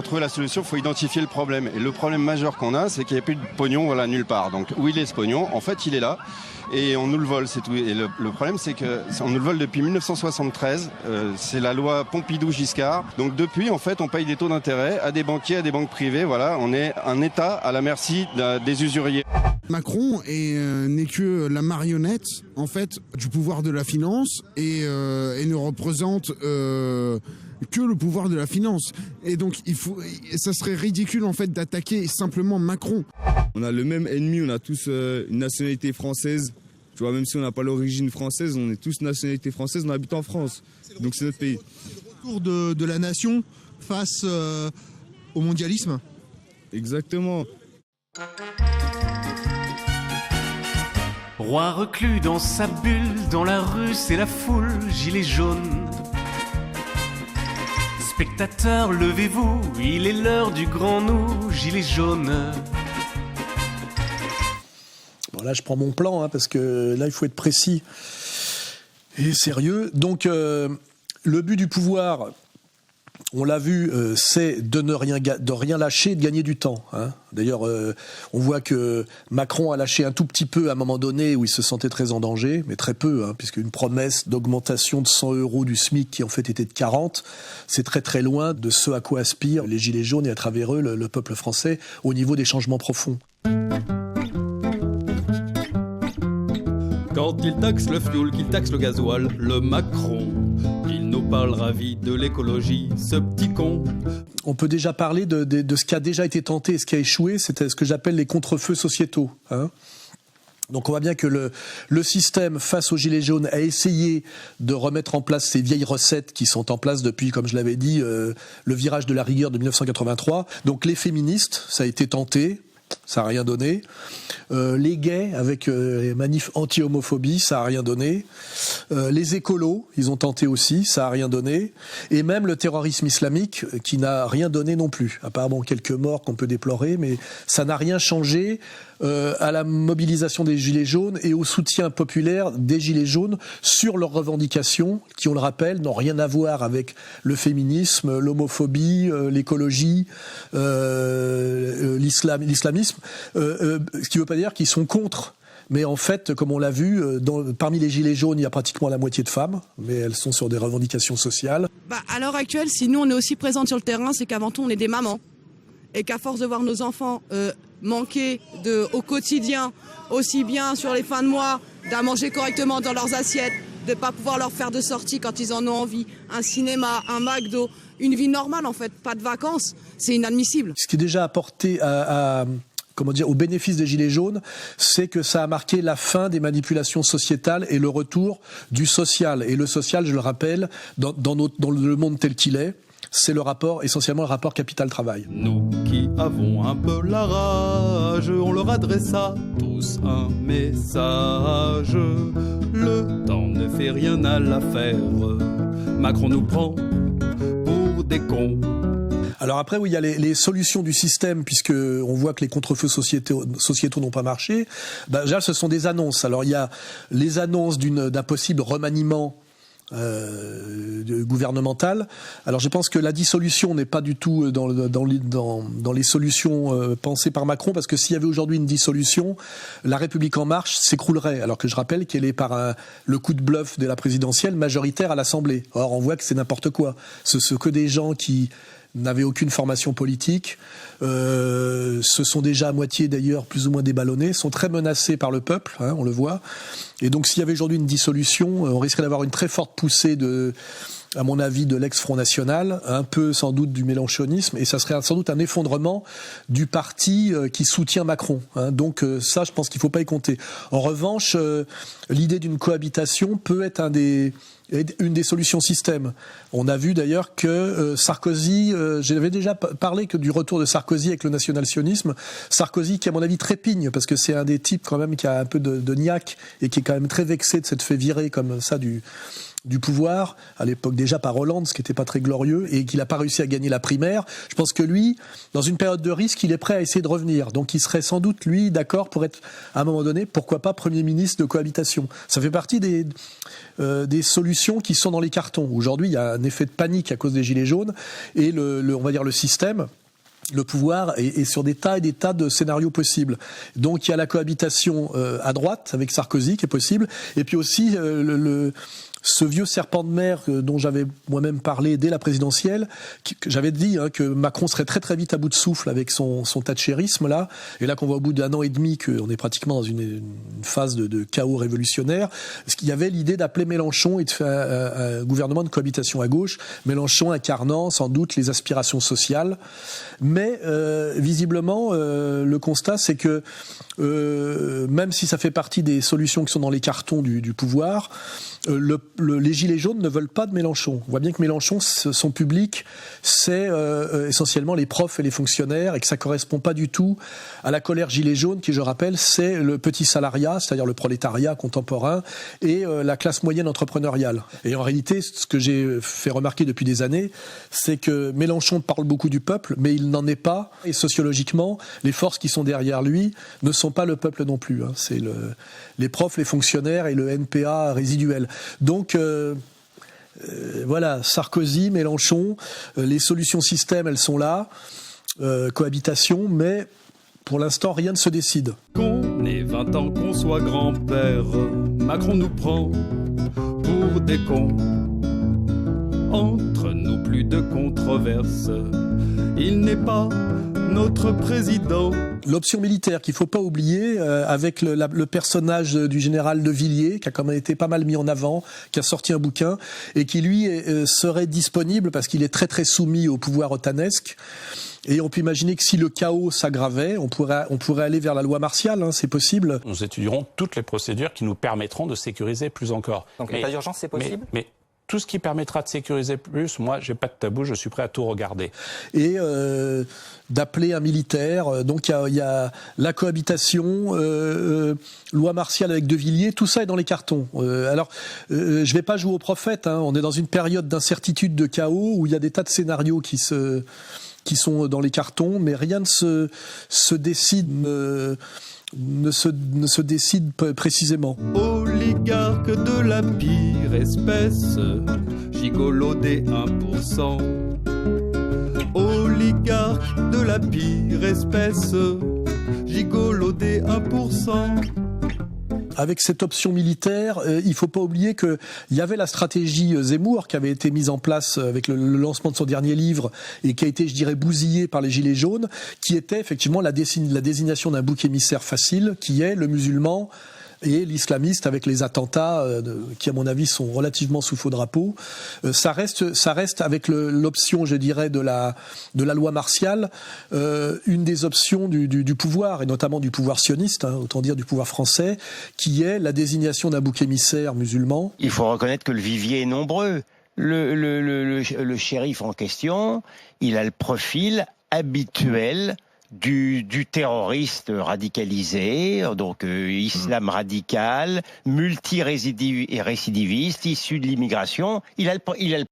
pour trouver la solution, il faut identifier le problème. Et le problème majeur qu'on a, c'est qu'il n'y a plus de pognon, nulle part. Donc où il est ce pognon ? En fait, il est là. Et on nous le vole, c'est tout. Et le problème, c'est qu'on nous le vole depuis 1973. C'est la loi Pompidou-Giscard. Donc depuis, en fait, on paye des taux d'intérêt à des banquiers, à des banques privées. Voilà, on est un État à la merci des usuriers. Macron n'est que la marionnette, en fait, du pouvoir de la finance et ne représente que le pouvoir de la finance. Et donc, ça serait ridicule, en fait, d'attaquer simplement Macron. On a le même ennemi, on a tous une nationalité française. Tu vois, même si on n'a pas l'origine française, on est tous nationalité française, on habite en France. Donc c'est notre pays. C'est le retour de la nation face au mondialisme. Exactement. Roi reclus dans sa bulle, dans la rue c'est la foule, gilet jaune. Spectateurs, levez-vous, il est l'heure du grand nous, gilet jaune. Bon, là, je prends mon plan, parce que là, il faut être précis et sérieux. Donc, le but du pouvoir, on l'a vu, c'est de rien lâcher, de gagner du temps. D'ailleurs, on voit que Macron a lâché un tout petit peu à un moment donné où il se sentait très en danger, mais très peu, puisqu'une promesse d'augmentation de 100 € du SMIC qui en fait était de 40, c'est très très loin de ce à quoi aspirent les Gilets jaunes et à travers eux le peuple français au niveau des changements profonds. Quand il taxe le fioul, qu'il taxe le gasoil, le Macron, il nous parle ravi de l'écologie, ce petit con. On peut déjà parler de ce qui a déjà été tenté et ce qui a échoué, c'est ce que j'appelle les contre-feux sociétaux. Donc on voit bien que le système, face aux Gilets jaunes, a essayé de remettre en place ces vieilles recettes qui sont en place depuis, comme je l'avais dit, le virage de la rigueur de 1983. Donc les féministes, ça a été tenté. Ça n'a rien donné. Les gays, avec les manifs anti-homophobie, ça n'a rien donné. Les écolos, ils ont tenté aussi, ça n'a rien donné. Et même le terrorisme islamique, qui n'a rien donné non plus. À part quelques morts qu'on peut déplorer, mais ça n'a rien changé à la mobilisation des Gilets jaunes et au soutien populaire des Gilets jaunes sur leurs revendications, qui, on le rappelle, n'ont rien à voir avec le féminisme, l'homophobie, l'écologie, l'islamisme. Ce qui ne veut pas dire qu'ils sont contre. Mais en fait, comme on l'a vu, parmi les Gilets jaunes, il y a pratiquement la moitié de femmes, mais elles sont sur des revendications sociales. À l'heure actuelle, si nous on est aussi présentes sur le terrain, c'est qu'avant tout on est des mamans. Et qu'à force de voir nos enfants manquer au quotidien, aussi bien sur les fins de mois, d'à manger correctement dans leurs assiettes, de ne pas pouvoir leur faire de sorties quand ils en ont envie, un cinéma, un McDo, une vie normale en fait, pas de vacances, c'est inadmissible. Ce qui est déjà apporté au bénéfice des Gilets jaunes, c'est que ça a marqué la fin des manipulations sociétales et le retour du social. Et le social, je le rappelle, dans le monde tel qu'il est, c'est essentiellement le rapport capital-travail. Nous qui avons un peu la rage, on leur adressa tous un message. Le temps ne fait rien à l'affaire, Macron nous prend pour des cons. Alors après, oui, il y a les solutions du système, puisque on voit que les contre-feux sociétaux n'ont pas marché. Déjà, ce sont des annonces. Alors il y a les annonces d'un possible remaniement gouvernemental. Alors je pense que la dissolution n'est pas du tout dans les solutions pensées par Macron, parce que s'il y avait aujourd'hui une dissolution, la République en marche s'écroulerait, alors que je rappelle qu'elle est par le coup de bluff de la présidentielle majoritaire à l'Assemblée. Or on voit que c'est n'importe quoi. Ce sont que des gens qui n'avaient aucune formation politique, se sont déjà à moitié d'ailleurs plus ou moins déballonnés, sont très menacés par le peuple, on le voit. Et donc s'il y avait aujourd'hui une dissolution, on risquerait d'avoir une très forte poussée à mon avis, de l'ex-Front National, un peu sans doute du mélenchonisme, et ça serait sans doute un effondrement du parti qui soutient Macron. Donc ça, je pense qu'il ne faut pas y compter. En revanche, l'idée d'une cohabitation peut être une des solutions système. On a vu d'ailleurs que Sarkozy, j'avais déjà parlé que du retour de Sarkozy avec le national-sionisme, Sarkozy qui à mon avis trépigne, parce que c'est un des types quand même qui a un peu de niaque et qui est quand même très vexé de s'être fait virer comme ça du pouvoir, à l'époque déjà par Hollande, ce qui n'était pas très glorieux, et qu'il n'a pas réussi à gagner la primaire. Je pense que lui, dans une période de risque, il est prêt à essayer de revenir. Donc il serait sans doute, lui, d'accord pour être, à un moment donné, pourquoi pas Premier ministre de cohabitation. Ça fait partie des solutions solutions qui sont dans les cartons. Aujourd'hui, il y a un effet de panique à cause des gilets jaunes et on va dire le système, le pouvoir est sur des tas et des tas de scénarios possibles. Donc il y a la cohabitation à droite avec Sarkozy qui est possible, et puis aussi ce vieux serpent de mer dont j'avais moi-même parlé dès la présidentielle, que j'avais dit que Macron serait très très vite à bout de souffle avec son thatchérisme là, et là qu'on voit au bout d'1 an et demi qu'on est pratiquement dans une phase de chaos révolutionnaire. Parce qu'il y avait l'idée d'appeler Mélenchon et de faire un gouvernement de cohabitation à gauche, Mélenchon incarnant sans doute les aspirations sociales, mais visiblement le constat c'est que même si ça fait partie des solutions qui sont dans les cartons du pouvoir, les gilets jaunes ne veulent pas de Mélenchon. On voit bien que Mélenchon, son public, c'est essentiellement les profs et les fonctionnaires, et que ça correspond pas du tout à la colère gilet jaune, qui, je rappelle, c'est le petit salariat, c'est-à-dire le prolétariat contemporain, et la classe moyenne entrepreneuriale. Et en réalité, ce que j'ai fait remarquer depuis des années, c'est que Mélenchon parle beaucoup du peuple, mais il n'en est pas. Et sociologiquement, les forces qui sont derrière lui ne sont pas le peuple non plus. C'est les profs, les fonctionnaires et le NPA résiduel. Donc voilà, Sarkozy, Mélenchon, les solutions système, elles sont là, cohabitation, mais pour l'instant, rien ne se décide. Qu'on ait 20 ans, qu'on soit grand-père, Macron nous prend pour des cons. Entre nous, plus de controverses, il n'est pas notre président. L'option militaire qu'il ne faut pas oublier, avec le personnage du général de Villiers, qui a quand même été pas mal mis en avant, qui a sorti un bouquin, et qui lui serait disponible parce qu'il est très très soumis au pouvoir otanesque. Et on peut imaginer que si le chaos s'aggravait, on pourrait aller vers la loi martiale, c'est possible. Nous étudierons toutes les procédures qui nous permettront de sécuriser plus encore. Donc l'état d'urgence, c'est possible ? Mais tout ce qui permettra de sécuriser plus, moi, j'ai pas de tabou, je suis prêt à tout regarder. Et d'appeler un militaire. Donc il y a la cohabitation, loi martiale avec De Villiers, tout ça est dans les cartons. Alors, je vais pas jouer au prophète. On est dans une période d'incertitude, de chaos, où il y a des tas de scénarios qui sont dans les cartons, mais rien ne se décide. Ne se décide précisément. Oligarque de la pire espèce, gigolo des 1%. Oligarque de la pire espèce, gigolo des 1%. Avec cette option militaire, il ne faut pas oublier qu'il y avait la stratégie Zemmour qui avait été mise en place avec le lancement de son dernier livre et qui a été, je dirais, bousillée par les Gilets jaunes, qui était effectivement la désignation d'un bouc émissaire facile, qui est le musulman et l'islamiste avec les attentats qui, à mon avis, sont relativement sous faux drapeau. Ça reste avec l'option, je dirais, de la loi martiale, une des options du pouvoir, et notamment du pouvoir sioniste, autant dire du pouvoir français, qui est la désignation d'un bouc émissaire musulman. Il faut reconnaître que le vivier est nombreux. Le shérif en question, il a le profil habituel du terroriste radicalisé, donc islam radical, multirécidiviste, issu de l'immigration. Il a le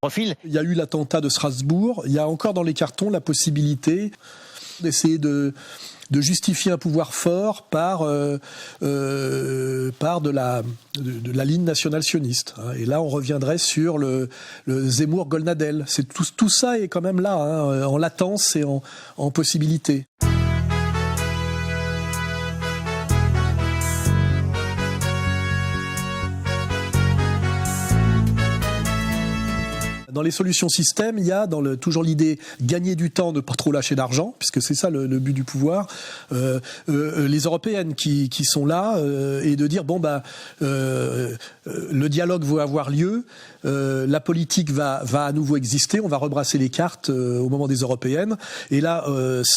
profil. Il y a eu l'attentat de Strasbourg. Il y a encore dans les cartons la possibilité d'essayer de justifier un pouvoir fort par de la ligne nationale sioniste. Et là, on reviendrait sur le Zemmour-Golnadel. Tout ça est quand même là, en latence et en possibilité. Dans les solutions système, il y a toujours l'idée gagner du temps, ne pas trop lâcher d'argent, puisque c'est ça le but du pouvoir. Les européennes qui sont là et de dire le dialogue va avoir lieu, la politique va à nouveau exister, on va rebrasser les cartes au moment des européennes. Et là,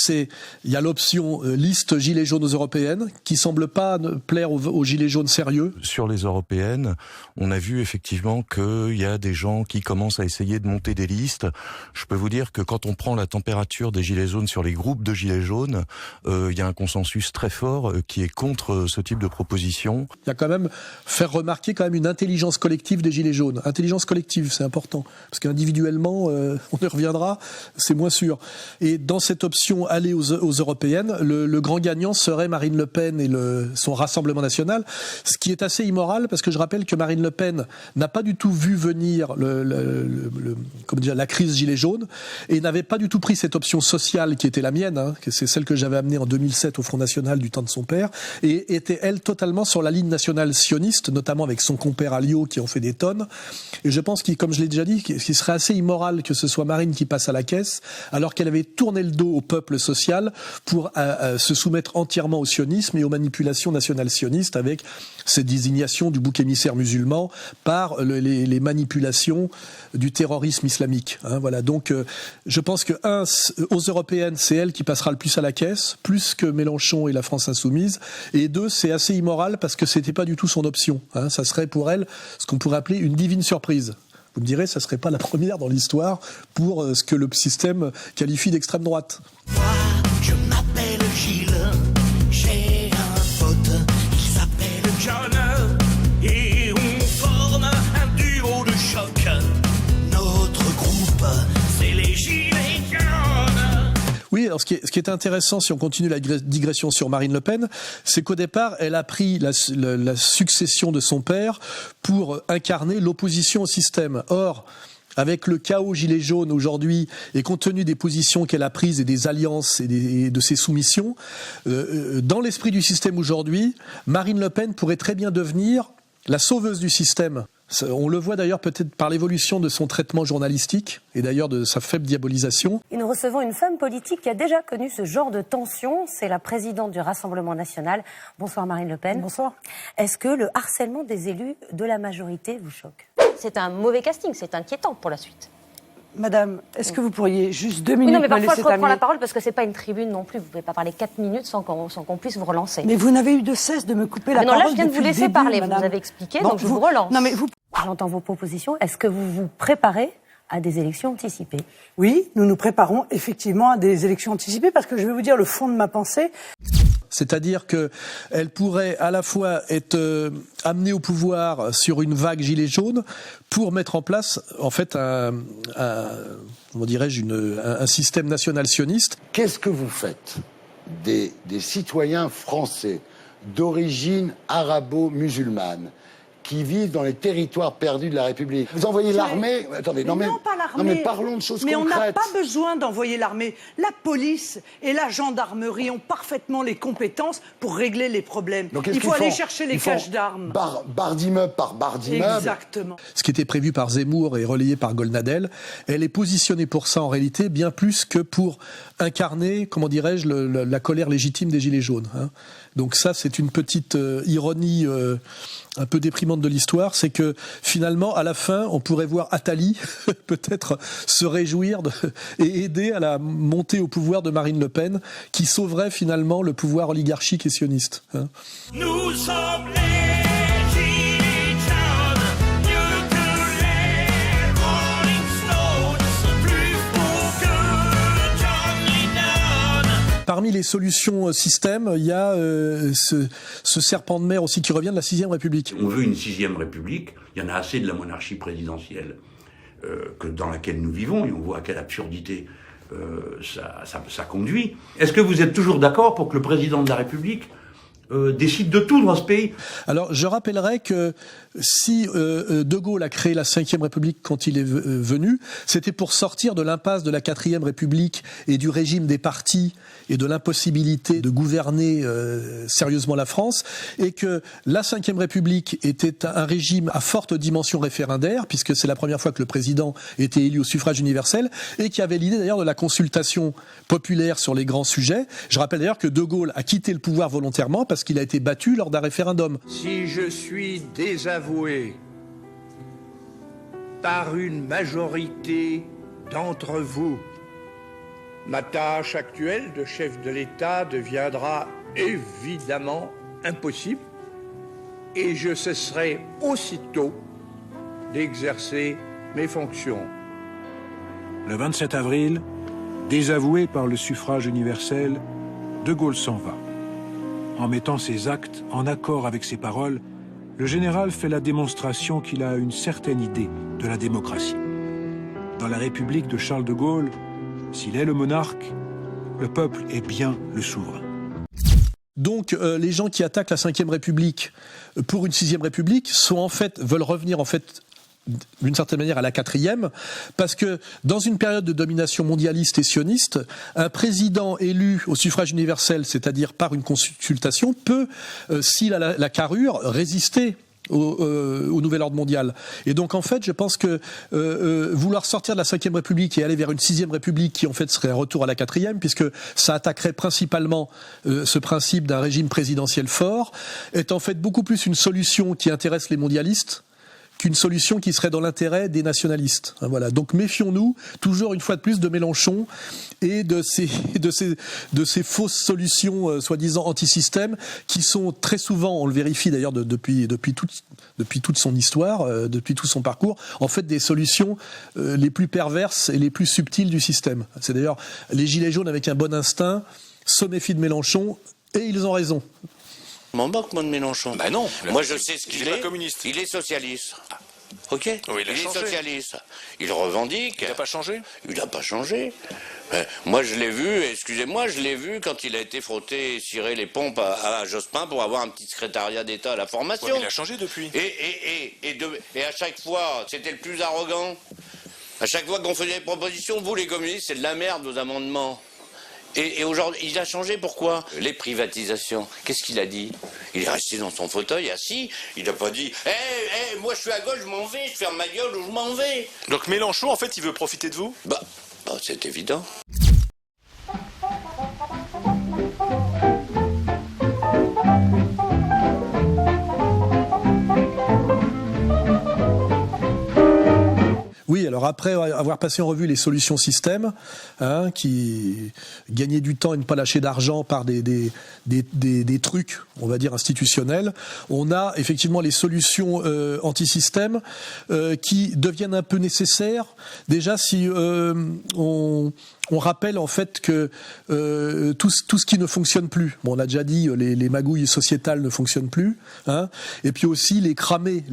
il y a l'option liste gilets jaunes aux européennes qui semble pas plaire aux gilets jaunes sérieux. Sur les européennes, on a vu effectivement qu'il y a des gens qui commencent à essayer essayer de monter des listes. Je peux vous dire que quand on prend la température des gilets jaunes sur les groupes de gilets jaunes, il y a un consensus très fort qui est contre ce type de proposition. Il y a quand même faire remarquer quand même une intelligence collective des gilets jaunes. Intelligence collective, c'est important, parce qu'individuellement, on y reviendra, c'est moins sûr. Et dans cette option aller aux européennes, le grand gagnant serait Marine Le Pen et son Rassemblement national, ce qui est assez immoral, parce que je rappelle que Marine Le Pen n'a pas du tout vu venir la crise gilet jaune, et n'avait pas du tout pris cette option sociale qui était la mienne, que c'est celle que j'avais amenée en 2007 au Front National du temps de son père, et était elle totalement sur la ligne nationale sioniste, notamment avec son compère Alliot qui en fait des tonnes. Et je pense comme je l'ai déjà dit, qu'il serait assez immoral que ce soit Marine qui passe à la caisse, alors qu'elle avait tourné le dos au peuple social pour se soumettre entièrement au sionisme et aux manipulations nationales sionistes, avec cette désignation du bouc émissaire musulman par les manipulations du terrorisme islamique. Voilà. Donc, je pense que aux européennes, c'est elle qui passera le plus à la caisse, plus que Mélenchon et la France insoumise. Et 2, c'est assez immoral parce que c'était pas du tout son option. Ça serait pour elle ce qu'on pourrait appeler une divine surprise. Vous me direz, ça serait pas la première dans l'histoire pour ce que le système qualifie d'extrême droite. Moi, je m'appelle Gilles, j'ai un pote qui s'appelle John, et on forme un duo de choc. Notre groupe, c'est les Gilets jaunes. Oui, alors ce qui est intéressant, si on continue la digression sur Marine Le Pen, c'est qu'au départ, elle a pris la succession de son père pour incarner l'opposition au système. Or, avec le chaos gilet jaune aujourd'hui, et compte tenu des positions qu'elle a prises et des alliances et de ses soumissions, dans l'esprit du système aujourd'hui, Marine Le Pen pourrait très bien devenir la sauveuse du système. On le voit d'ailleurs peut-être par l'évolution de son traitement journalistique et d'ailleurs de sa faible diabolisation. Et nous recevons une femme politique qui a déjà connu ce genre de tension. C'est la présidente du Rassemblement national. Bonsoir Marine Le Pen. Bonsoir. Est-ce que le harcèlement des élus de la majorité vous choque ? C'est un mauvais casting, c'est inquiétant pour la suite. Madame, est-ce que vous pourriez juste 2 minutes non, mais me laisser parfois je reprends terminer la parole parce que c'est pas une tribune non plus. Vous pouvez pas parler 4 minutes sans qu'on puisse vous relancer. Mais vous n'avez eu de cesse de me couper la non, parole. Là, je viens de vous laisser parler. Madame. Vous avez expliqué, donc je vous relance. Non, mais J'entends vos propositions. Est-ce que vous vous préparez à des élections anticipées ? Oui, nous nous préparons effectivement à des élections anticipées parce que je vais vous dire le fond de ma pensée. C'est-à-dire qu'elle pourrait à la fois être amenée au pouvoir sur une vague gilet jaune pour mettre en place, en fait, un système national sioniste. Qu'est-ce que vous faites des citoyens français d'origine arabo-musulmane qui vivent dans les territoires perdus de la République? Vous envoyez l'armée? Attendez, non, pas l'armée. Non, mais parlons de choses concrètes. Mais on n'a pas besoin d'envoyer l'armée. La police et la gendarmerie ont parfaitement les compétences pour régler les problèmes. Donc, il faut aller chercher les caches d'armes. Barre d'immeuble par barre d'immeuble. Exactement. Ce qui était prévu par Zemmour et relayé par Golnadel, elle est positionnée pour ça en réalité, bien plus que pour incarner, comment dirais-je, la colère légitime des Gilets jaunes. Donc ça, c'est une petite ironie un peu déprimante de l'histoire, c'est que finalement, à la fin, on pourrait voir Attali peut-être se réjouir et aider à la montée au pouvoir de Marine Le Pen, qui sauverait finalement le pouvoir oligarchique et sioniste. Nous sommes les Gilets jaunes, mieux que les Rolling Stones, plus faux que John Lennon. Parmi les solutions système, il y a ce serpent de mer aussi qui revient de la 6e République. On veut une 6e République, il y en a assez de la monarchie présidentielle dans laquelle nous vivons, et on voit à quelle absurdité ça conduit. Est-ce que vous êtes toujours d'accord pour que le président de la République décide de tout dans ce pays? Alors, je rappellerai que si De Gaulle a créé la 5e République quand il est venu, c'était pour sortir de l'impasse de la 4e République et du régime des partis et de l'impossibilité de gouverner sérieusement la France, et que la 5e République était un régime à forte dimension référendaire, puisque c'est la première fois que le président était élu au suffrage universel, et qui avait l'idée d'ailleurs de la consultation populaire sur les grands sujets. Je rappelle d'ailleurs que De Gaulle a quitté le pouvoir volontairement parce qu'il a été battu lors d'un référendum. Si je suis désavoué par une majorité d'entre vous, ma tâche actuelle de chef de l'État deviendra évidemment impossible et je cesserai aussitôt d'exercer mes fonctions. Le 27 avril, désavoué par le suffrage universel, De Gaulle s'en va. En mettant ses actes en accord avec ses paroles, le général fait la démonstration qu'il a une certaine idée de la démocratie. Dans la République de Charles de Gaulle, s'il est le monarque, le peuple est bien le souverain. Donc les gens qui attaquent la Ve République pour une Sixième République veulent revenir en fait d'une certaine manière à la 4e, parce que dans une période de domination mondialiste et sioniste, un président élu au suffrage universel, c'est-à-dire par une consultation, peut, s'il a la carrure, résister au nouvel ordre mondial. Et donc en fait, je pense que vouloir sortir de la Ve République et aller vers une Sixième République qui en fait serait un retour à la 4e, puisque ça attaquerait principalement ce principe d'un régime présidentiel fort, est en fait beaucoup plus une solution qui intéresse les mondialistes qu'une solution qui serait dans l'intérêt des nationalistes. Voilà. Donc méfions-nous toujours une fois de plus de Mélenchon et de ces fausses solutions soi-disant anti-système qui sont très souvent, on le vérifie d'ailleurs depuis toute son histoire, depuis tout son parcours, en fait des solutions les plus perverses et les plus subtiles du système. C'est d'ailleurs les Gilets jaunes avec un bon instinct se méfient de Mélenchon et ils ont raison. Je m'en moque, moi, de Mélenchon. Bah non. Moi, je sais ce qu'il est. Il est communiste. Il est socialiste. Ok. Oui, il est socialiste. Il revendique. Il n'a pas changé. Il n'a pas changé. Moi, je l'ai vu quand il a été frotté et ciré les pompes à Jospin pour avoir un petit secrétariat d'État à la formation. Ouais, mais il a changé depuis. Et à chaque fois, c'était le plus arrogant. À chaque fois qu'on faisait des propositions, vous, les communistes, c'est de la merde, vos amendements. Et aujourd'hui, il a changé, pourquoi? Les privatisations, qu'est-ce qu'il a dit? Il est resté dans son fauteuil, assis, il n'a pas dit « moi je suis à gauche, je m'en vais, je ferme ma gueule ou je m'en vais ». Donc Mélenchon, en fait, il veut profiter de vous? Bah c'est évident. Oui, alors après avoir passé en revue les solutions système, qui gagnaient du temps et ne pas lâcher d'argent par des trucs, on va dire, institutionnels, on a effectivement les solutions anti-système qui deviennent un peu nécessaires. Déjà, si on rappelle en fait que tout ce qui ne fonctionne plus, bon, on a déjà dit les magouilles sociétales ne fonctionnent plus, et puis aussi les cramés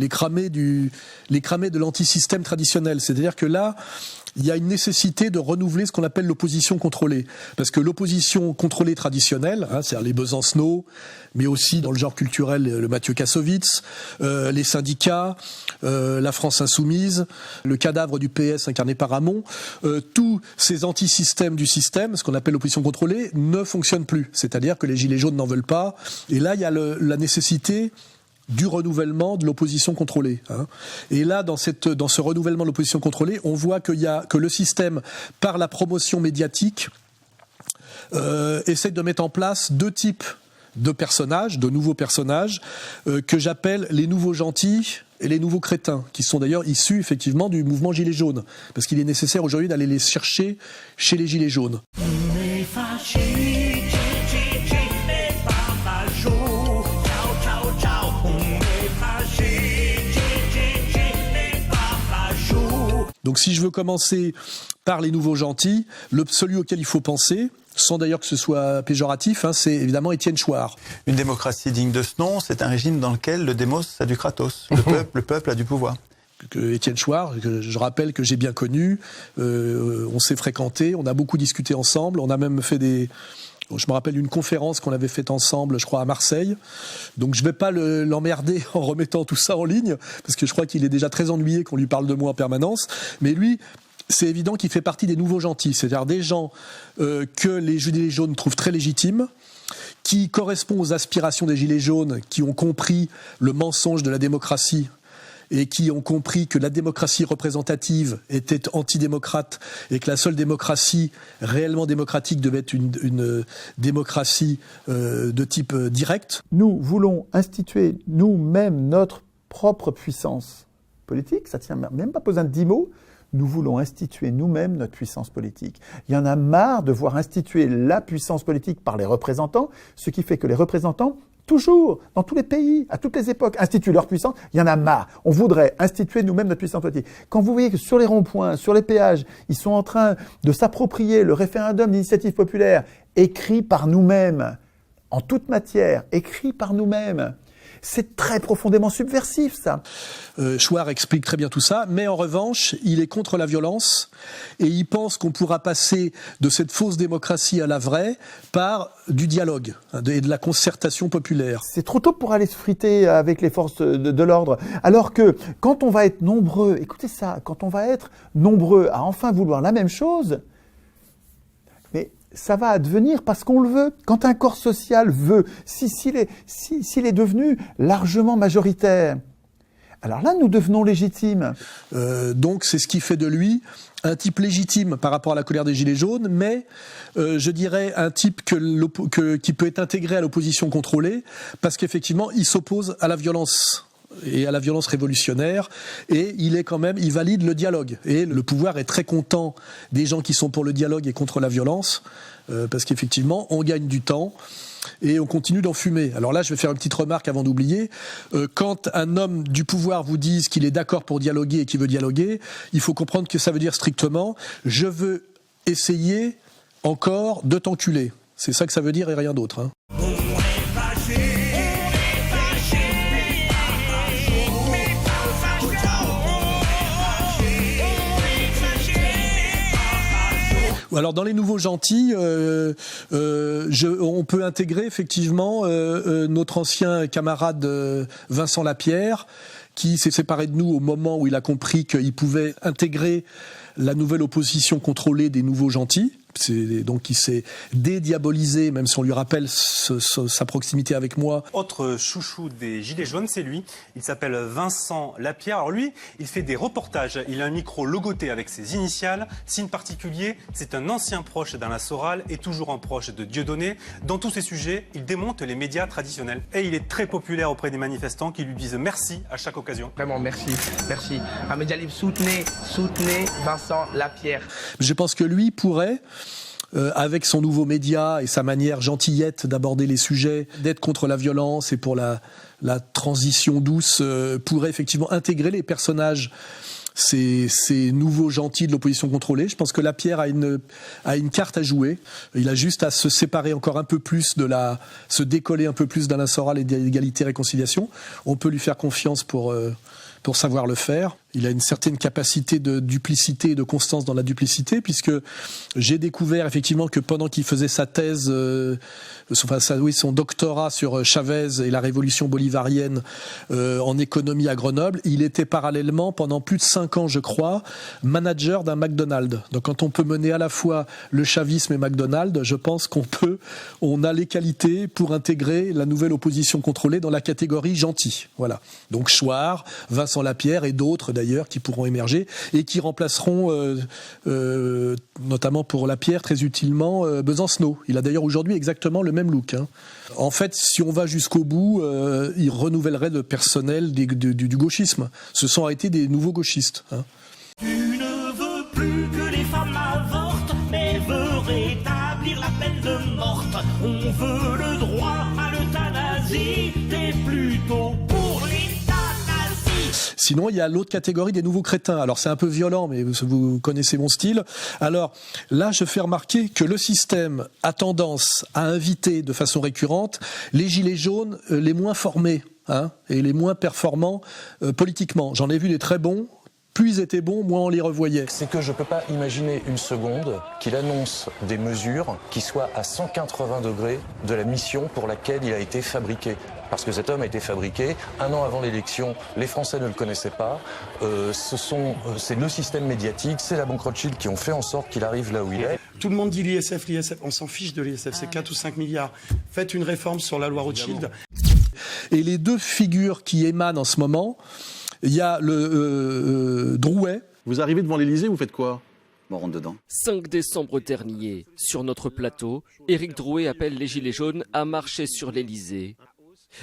de l'antisystème traditionnel. C'est-à-dire que là, il y a une nécessité de renouveler ce qu'on appelle l'opposition contrôlée. Parce que l'opposition contrôlée traditionnelle, c'est-à-dire les Besancenot, mais aussi dans le genre culturel, le Mathieu Kassovitz, les syndicats, la France insoumise, le cadavre du PS incarné par Hamon, tous ces antisystèmes du système, ce qu'on appelle l'opposition contrôlée, ne fonctionnent plus. C'est-à-dire que les Gilets jaunes n'en veulent pas. Et là, il y a la nécessité du renouvellement de l'opposition contrôlée. Et là, dans ce renouvellement de l'opposition contrôlée, on voit que le système, par la promotion médiatique, essaie de mettre en place deux types de personnages, de nouveaux personnages, que j'appelle les nouveaux gentils et les nouveaux crétins, qui sont d'ailleurs issus effectivement du mouvement Gilets jaunes, parce qu'il est nécessaire aujourd'hui d'aller les chercher chez les Gilets jaunes. Donc si je veux commencer par les nouveaux gentils, celui auquel il faut penser, sans d'ailleurs que ce soit péjoratif, c'est évidemment Étienne Chouard. Une démocratie digne de ce nom, c'est un régime dans lequel le démos a du kratos, le peuple a du pouvoir. Étienne Chouard, je rappelle que j'ai bien connu, on s'est fréquenté, on a beaucoup discuté ensemble, on a même fait je me rappelle d'une conférence qu'on avait faite ensemble, je crois, à Marseille. Donc je ne vais pas l'emmerder en remettant tout ça en ligne, parce que je crois qu'il est déjà très ennuyé qu'on lui parle de moi en permanence. Mais lui, c'est évident qu'il fait partie des nouveaux gentils, c'est-à-dire des gens que les Gilets jaunes trouvent très légitimes, qui correspondent aux aspirations des Gilets jaunes, qui ont compris le mensonge de la démocratie, et qui ont compris que la démocratie représentative était antidémocrate et que la seule démocratie réellement démocratique devait être une démocratie de type direct. Nous voulons instituer nous-mêmes notre propre puissance politique, ça ne tient même pas besoin de 10 mots, nous voulons instituer nous-mêmes notre puissance politique. Il y en a marre de voir instituer la puissance politique par les représentants, ce qui fait que les représentants Toujours, dans tous les pays, à toutes les époques, instituent leur puissance. Il y en a marre. On voudrait instituer nous-mêmes notre puissance politique. Quand vous voyez que sur les ronds-points, sur les péages, ils sont en train de s'approprier le référendum d'initiative populaire écrit par nous-mêmes, en toute matière, écrit par nous-mêmes. C'est très profondément subversif, ça. Chouard explique très bien tout ça, mais en revanche, il est contre la violence et il pense qu'on pourra passer de cette fausse démocratie à la vraie par du dialogue et de la concertation populaire. C'est trop tôt pour aller se friter avec les forces de l'ordre. Alors que quand on va être nombreux, écoutez ça, quand on va être nombreux à enfin vouloir la même chose, mais ça va advenir parce qu'on le veut. Quand un corps social veut, s'il est devenu largement majoritaire, alors là, nous devenons légitimes. Donc, c'est ce qui fait de lui un type légitime par rapport à la colère des Gilets jaunes, mais je dirais un type qui peut être intégré à l'opposition contrôlée, parce qu'effectivement, il s'oppose à la violence et à la violence révolutionnaire, et il valide le dialogue. Et le pouvoir est très content des gens qui sont pour le dialogue et contre la violence, parce qu'effectivement, on gagne du temps et on continue d'en fumer. Alors là, je vais faire une petite remarque avant d'oublier. Quand un homme du pouvoir vous dit qu'il est d'accord pour dialoguer et qu'il veut dialoguer, il faut comprendre que ça veut dire strictement « je veux essayer encore de t'enculer ». C'est ça que ça veut dire et rien d'autre, hein. Alors dans les nouveaux gentils, on peut intégrer effectivement notre ancien camarade Vincent Lapierre, qui s'est séparé de nous au moment où il a compris qu'il pouvait intégrer la nouvelle opposition contrôlée des nouveaux gentils. Donc il s'est dédiabolisé, même si on lui rappelle sa proximité avec moi. Autre chouchou des Gilets jaunes, c'est lui. Il s'appelle Vincent Lapierre. Alors lui, il fait des reportages. Il a un micro logoté avec ses initiales. Signe particulier, c'est un ancien proche d'Alain Soral et toujours un proche de Dieudonné. Dans tous ces sujets, il démonte les médias traditionnels. Et il est très populaire auprès des manifestants qui lui disent merci à chaque occasion. Vraiment, merci. À Média Libre, soutenez Vincent Lapierre. Je pense que lui pourrait, avec son nouveau média et sa manière gentillette d'aborder les sujets, d'être contre la violence et pour la transition douce, pourrait effectivement intégrer les personnages, ces nouveaux gentils de l'opposition contrôlée. Je pense que Lapierre a une carte à jouer. Il a juste à se séparer encore un peu plus se décoller un peu plus d'Alain Soral et d'Égalité et Réconciliation. On peut lui faire confiance pour savoir le faire. Il a une certaine capacité de duplicité et de constance dans la duplicité, puisque j'ai découvert effectivement que pendant qu'il faisait sa thèse, son doctorat sur Chavez et la révolution bolivarienne en économie à Grenoble, il était parallèlement, pendant plus de 5 ans je crois, manager d'un McDonald's. Donc quand on peut mener à la fois le chavisme et McDonald's, je pense on a les qualités pour intégrer la nouvelle opposition contrôlée dans la catégorie gentil. Voilà. Donc Chouard, Vincent Lapierre et d'autres d'ailleurs qui pourront émerger et qui remplaceront notamment pour Lapierre très utilement Besancenot. Il a d'ailleurs aujourd'hui exactement le même look, hein. En fait, si on va jusqu'au bout, il renouvellerait le personnel du gauchisme. Ce sont arrêtés des nouveaux gauchistes, hein. Tu ne veux plus que les femmes avortent, mais veux rétablir la peine de morte. On veut le droit à l'euthanasie, t'es plutôt pour l'euthanasie. Sinon, il y a l'autre catégorie des nouveaux crétins. Alors, c'est un peu violent, mais vous connaissez mon style. Alors, là, je fais remarquer que le système a tendance à inviter de façon récurrente les gilets jaunes les moins formés, hein, et les moins performants politiquement. J'en ai vu des très bons. Plus ils étaient bons, moins on les revoyait. C'est que je ne peux pas imaginer une seconde qu'il annonce des mesures qui soient à 180 degrés de la mission pour laquelle il a été fabriqué. Parce que cet homme a été fabriqué 1 an avant l'élection, les Français ne le connaissaient pas, c'est le système médiatique, c'est la banque Rothschild qui ont fait en sorte qu'il arrive là où il est. Tout le monde dit l'ISF, on s'en fiche de l'ISF, c'est 4 ou 5 milliards. Faites une réforme sur la loi Rothschild. Et les deux figures qui émanent en ce moment, il y a le Drouet. Vous arrivez devant l'Élysée, vous faites quoi? On rentre dedans. 5 décembre dernier, sur notre plateau, Éric Drouet appelle les Gilets jaunes à marcher sur l'Élysée.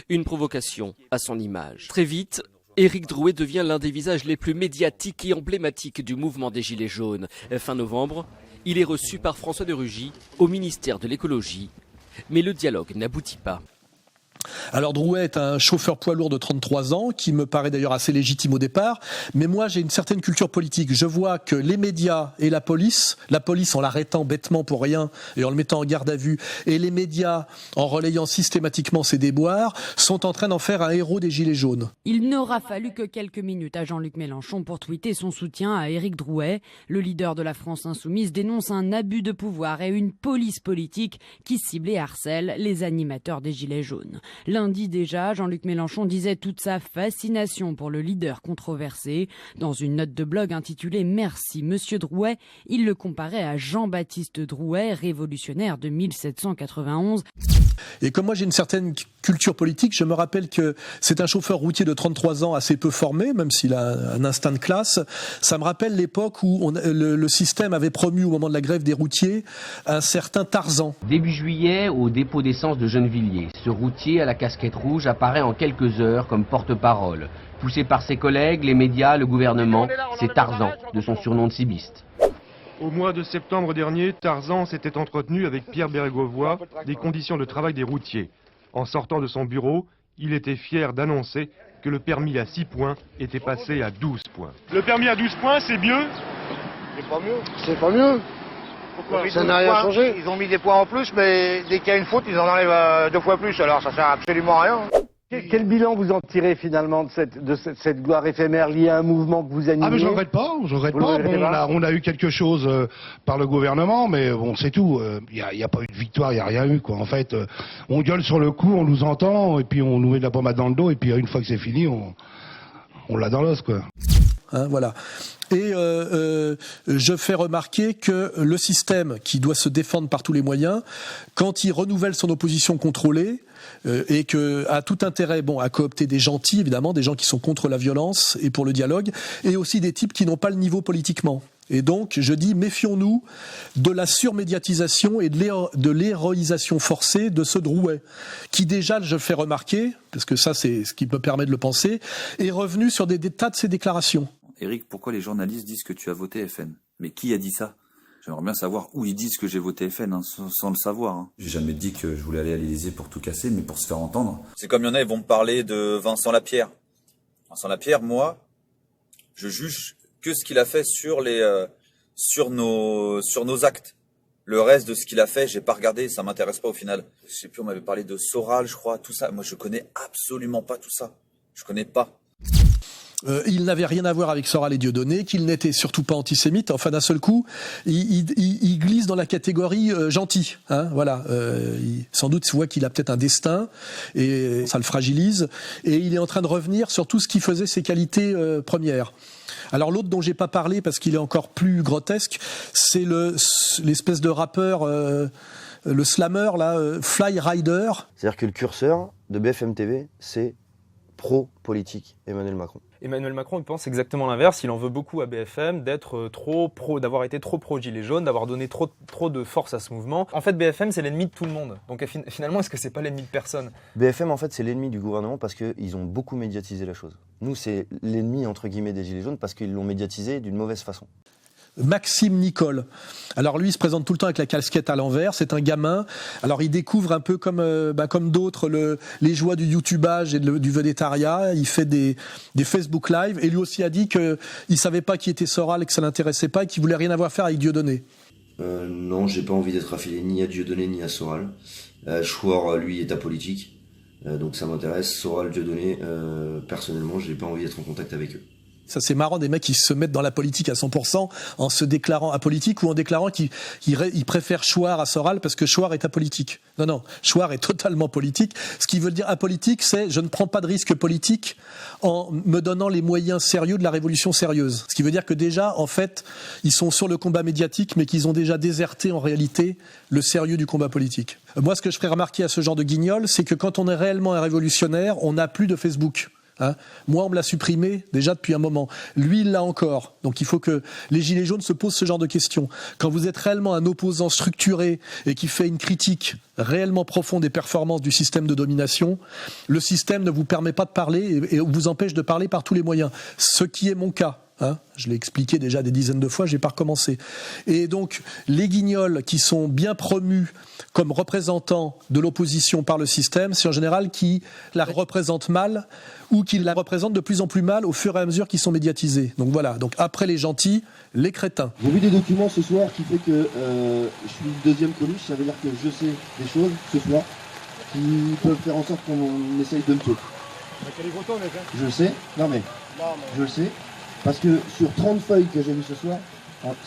Une provocation à son image. Très vite, Éric Drouet devient l'un des visages les plus médiatiques et emblématiques du mouvement des Gilets jaunes. Fin novembre, il est reçu par François de Rugy au ministère de l'écologie. Mais le dialogue n'aboutit pas. Alors Drouet est un chauffeur poids lourd de 33 ans, qui me paraît d'ailleurs assez légitime au départ, mais moi j'ai une certaine culture politique. Je vois que les médias et la police en l'arrêtant bêtement pour rien et en le mettant en garde à vue, et les médias en relayant systématiquement ses déboires, sont en train d'en faire un héros des Gilets jaunes. Il n'aura fallu que quelques minutes à Jean-Luc Mélenchon pour tweeter son soutien à Éric Drouet. Le leader de la France insoumise dénonce un abus de pouvoir et une police politique qui cible et harcèle les animateurs des Gilets jaunes. Lundi déjà, Jean-Luc Mélenchon disait toute sa fascination pour le leader controversé. Dans une note de blog intitulée « Merci Monsieur Drouet », il le comparait à Jean-Baptiste Drouet, révolutionnaire de 1791. Et comme moi j'ai une certaine culture politique, je me rappelle que c'est un chauffeur routier de 33 ans assez peu formé, même s'il a un instinct de classe. Ça me rappelle l'époque où le système avait promu au moment de la grève des routiers un certain Tarzan. Début juillet, au dépôt d'essence de Gennevilliers, ce routier à la casquette rouge apparaît en quelques heures comme porte-parole. Poussé par ses collègues, les médias, le gouvernement, c'est Tarzan, de son surnom de cibiste. Au mois de septembre dernier, Tarzan s'était entretenu avec Pierre Bérégovoy des conditions de travail des routiers. En sortant de son bureau, il était fier d'annoncer que le permis à 6 points était passé à 12 points. Le permis à 12 points, c'est mieux? C'est pas mieux. C'est pas mieux. Pourquoi? Ça n'a rien changé. Ils ont mis des points en plus, mais dès qu'il y a une faute, ils en enlèvent 2 fois plus. Alors ça sert absolument à rien. Quel bilan vous en tirez finalement de cette gloire éphémère liée à un mouvement que vous animez? Ah mais je regrette pas. Bon, on a eu quelque chose par le gouvernement, mais bon c'est tout. Il y a pas eu de victoire, il y a rien eu quoi. En fait, on gueule sur le coup, on nous entend et puis on nous met de la pommade dans le dos et puis une fois que c'est fini, on l'a dans l'os quoi. Voilà. Et je fais remarquer que le système, qui doit se défendre par tous les moyens, quand il renouvelle son opposition contrôlée, et que a tout intérêt, à coopter des gentils, évidemment, des gens qui sont contre la violence et pour le dialogue, et aussi des types qui n'ont pas le niveau politiquement. Et donc, je dis, méfions-nous de la surmédiatisation et de l'héroïsation forcée de ce Drouet, qui déjà, je fais remarquer, parce que ça c'est ce qui me permet de le penser, est revenu sur des tas de ses déclarations. Éric, pourquoi les journalistes disent que tu as voté FN? Mais qui a dit ça? J'aimerais bien savoir où ils disent que j'ai voté FN, sans le savoir. J'ai jamais dit que je voulais aller à l'Élysée pour tout casser, mais pour se faire entendre. C'est comme il y en a, ils vont me parler de Vincent Lapierre. Vincent Lapierre, moi, je juge que ce qu'il a fait sur nos actes. Le reste de ce qu'il a fait, j'ai pas regardé, ça m'intéresse pas au final. Je sais plus, on m'avait parlé de Soral, je crois, tout ça. Moi, je connais absolument pas tout ça. Je connais pas. Il n'avait rien à voir avec Soral et Dieudonné, qu'il n'était surtout pas antisémite. Enfin, d'un seul coup, il glisse dans la catégorie gentil. Voilà. Sans doute, il voit qu'il a peut-être un destin et ça le fragilise. Et il est en train de revenir sur tout ce qui faisait ses qualités premières. Alors l'autre dont j'ai pas parlé parce qu'il est encore plus grotesque, c'est l'espèce de rappeur, le slammer là, Fly Rider. C'est-à-dire que le curseur de BFM TV, c'est pro-politique Emmanuel Macron. Emmanuel Macron, il pense exactement l'inverse. Il en veut beaucoup à BFM d'être trop pro, d'avoir été trop pro-gilet jaune, d'avoir donné trop de force à ce mouvement. En fait, BFM, c'est l'ennemi de tout le monde. Donc finalement, est-ce que c'est pas l'ennemi de personne? BFM, en fait, c'est l'ennemi du gouvernement parce qu'ils ont beaucoup médiatisé la chose. Nous, c'est l'ennemi, entre guillemets, des gilets jaunes parce qu'ils l'ont médiatisé d'une mauvaise façon. Maxime Nicole. Alors lui, il se présente tout le temps avec la casquette à l'envers. C'est un gamin. Alors il découvre un peu comme d'autres les joies du youtubage et du vedettariat. Il fait des Facebook Live et lui aussi a dit que il savait pas qui était Soral et que ça l'intéressait pas et qu'il voulait rien avoir à faire avec Dieudonné. Non, j'ai pas envie d'être affilié ni à Dieudonné ni à Soral. Chouard, lui, est apolitique, donc ça m'intéresse. Soral, Dieudonné, personnellement, j'ai pas envie d'être en contact avec eux. Ça c'est marrant, des mecs qui se mettent dans la politique à 100% en se déclarant apolitique ou en déclarant qu'ils préfèrent Chouard à Soral parce que Chouard est apolitique. Non, Chouard est totalement politique. Ce qui veut dire apolitique, c'est je ne prends pas de risque politique en me donnant les moyens sérieux de la révolution sérieuse. Ce qui veut dire que déjà, en fait, ils sont sur le combat médiatique mais qu'ils ont déjà déserté en réalité le sérieux du combat politique. Moi, ce que je ferais remarquer à ce genre de guignol, c'est que quand on est réellement un révolutionnaire, on n'a plus de Facebook. Moi, on me l'a supprimé déjà depuis un moment. Lui, il l'a encore. Donc, il faut que les Gilets jaunes se posent ce genre de questions. Quand vous êtes réellement un opposant structuré et qui fait une critique réellement profonde des performances du système de domination, le système ne vous permet pas de parler et vous empêche de parler par tous les moyens. Ce qui est mon cas. Je l'ai expliqué déjà des dizaines de fois, je n'ai pas recommencé. Et donc, les guignols qui sont bien promus comme représentants de l'opposition par le système, c'est en général qui la représentent mal ou qui la représentent de plus en plus mal au fur et à mesure qu'ils sont médiatisés. Donc voilà, donc après les gentils, les crétins. J'ai vu des documents ce soir qui fait que je suis le deuxième Coluche, ça veut dire que je sais des choses ce soir qui peuvent faire en sorte qu'on essaye de me tuer. Je sais, je le sais, parce que sur 30 feuilles que j'ai vues ce soir,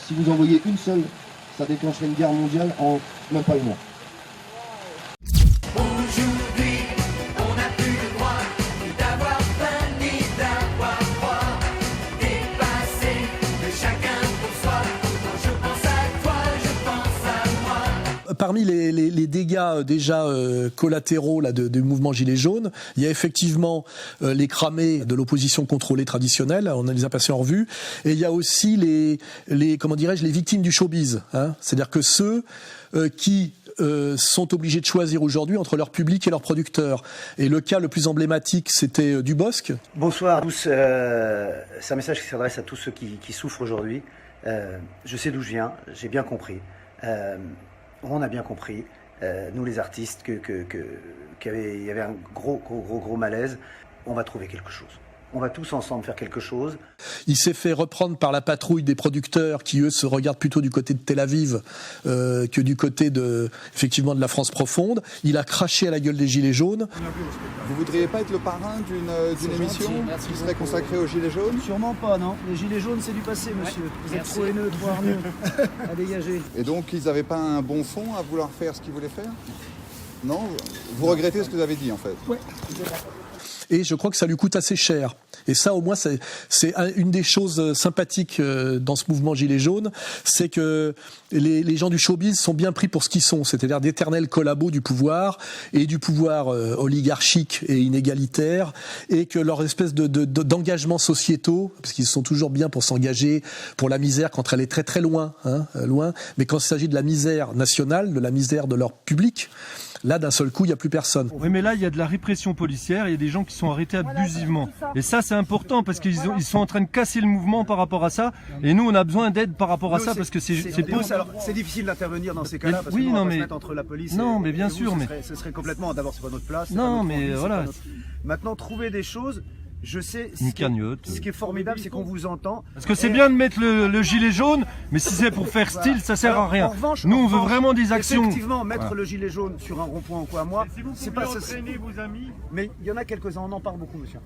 si vous envoyez une seule, ça déclencherait une guerre mondiale en même pas une mois. Aujourd'hui, on n'a plus le droit ni d'avoir faim ni d'avoir froid. Dépassé de chacun pour soi. Quand je pense à toi, je pense à moi. Parmi les dégâts déjà collatéraux là, du mouvement Gilets jaunes, il y a effectivement les cramés de l'opposition contrôlée traditionnelle, on les a passés en revue, et il y a aussi les victimes du showbiz. C'est-à-dire que ceux qui sont obligés de choisir aujourd'hui entre leur public et leur producteur. Et le cas le plus emblématique, c'était Dubosc. Bonsoir à tous. C'est un message qui s'adresse à tous ceux qui souffrent aujourd'hui. Je sais d'où je viens, j'ai bien compris. On a bien compris, nous les artistes, qu'il y avait un gros malaise. On va trouver quelque chose. On va tous ensemble faire quelque chose. Il s'est fait reprendre par la patrouille des producteurs qui, eux, se regardent plutôt du côté de Tel Aviv que du côté effectivement, de la France profonde. Il a craché à la gueule des Gilets jaunes. Vous voudriez pas être le parrain d'une émission qui serait consacrée aux Gilets jaunes ? Sûrement pas, non. Les Gilets jaunes, c'est du passé, monsieur. Vous êtes trop haineux, trop hargneux. À dégager. Et donc, ils n'avaient pas un bon fond à vouloir faire ce qu'ils voulaient faire ? Non ? Vous regrettez ce que vous avez dit, en fait ? Oui. Et je crois que ça lui coûte assez cher. Et ça, au moins, c'est une des choses sympathiques dans ce mouvement Gilets jaunes, c'est que les gens du showbiz sont bien pris pour ce qu'ils sont, c'est-à-dire d'éternels collabos du pouvoir, et du pouvoir oligarchique et inégalitaire, et que leur espèce d'engagement sociétaux, parce qu'ils sont toujours bien pour s'engager pour la misère quand elle est très très loin, loin, mais quand il s'agit de la misère nationale, de la misère de leur public, là, d'un seul coup, il n'y a plus personne. Oui, mais là, il y a de la répression policière, il y a des gens qui sont arrêtés abusivement. Et ça, c'est important parce qu'ils sont en train de casser le mouvement par rapport à ça. Et nous, on a besoin d'aide par rapport à ça parce que c'est c'est difficile d'intervenir dans ces cas-là parce que on va se mettre entre la police mais bien sûr, ce serait complètement, d'abord, c'est pas notre place. Non, mais voilà. Maintenant, trouver des choses. Je sais, ce qui est formidable, c'est qu'on vous entend. Parce que c'est bien de mettre le gilet jaune, mais si c'est pour faire style, ça sert à rien. En revanche, nous, on veut vraiment des actions. Effectivement, mettre le gilet jaune sur un rond-point ou quoi, moi, c'est pas ça. Vos amis. Mais il y en a quelques-uns, on en parle beaucoup, monsieur.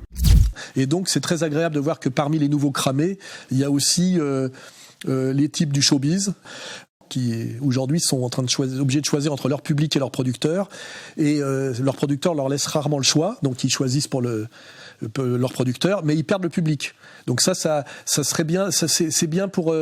Et donc, c'est très agréable de voir que parmi les nouveaux cramés, il y a aussi les types du showbiz, qui aujourd'hui sont en train obligés de choisir entre leur public et leur producteur. Et leur producteur leur laisse rarement le choix, donc ils choisissent pour leur producteur, mais ils perdent le public. Donc ça serait bien, c'est bien pour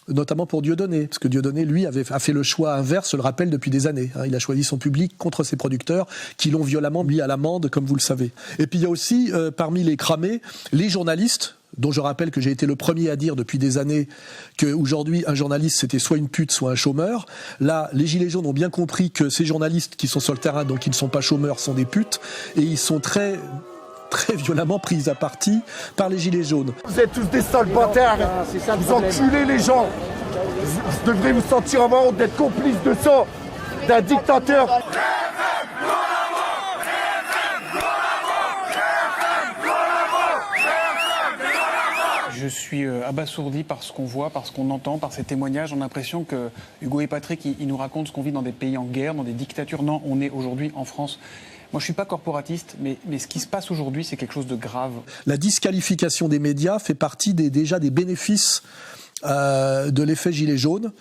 notamment pour Dieudonné, parce que Dieudonné, lui, a fait le choix inverse, je le rappelle, depuis des années. Il a choisi son public contre ses producteurs, qui l'ont violemment mis à l'amende, comme vous le savez. Et puis il y a aussi, parmi les cramés, les journalistes, dont je rappelle que j'ai été le premier à dire depuis des années qu'aujourd'hui, un journaliste, c'était soit une pute, soit un chômeur. Là, les Gilets jaunes ont bien compris que ces journalistes qui sont sur le terrain, donc qui ne sont pas chômeurs, sont des putes, et ils sont très violemment pris à partie par les Gilets jaunes. Vous êtes tous des sales bâtards, vous enculez les gens. Vous devrez vous sentir en honte d'être complice de ça, d'un dictateur. Je suis abasourdi par ce qu'on voit, par ce qu'on entend, par ces témoignages. On a l'impression que Hugo et Patrick, ils nous racontent ce qu'on vit dans des pays en guerre, dans des dictatures. Non, on est aujourd'hui en France. Moi, je ne suis pas corporatiste, mais ce qui se passe aujourd'hui, c'est quelque chose de grave. La disqualification des médias fait partie déjà des bénéfices de l'effet gilet jaune.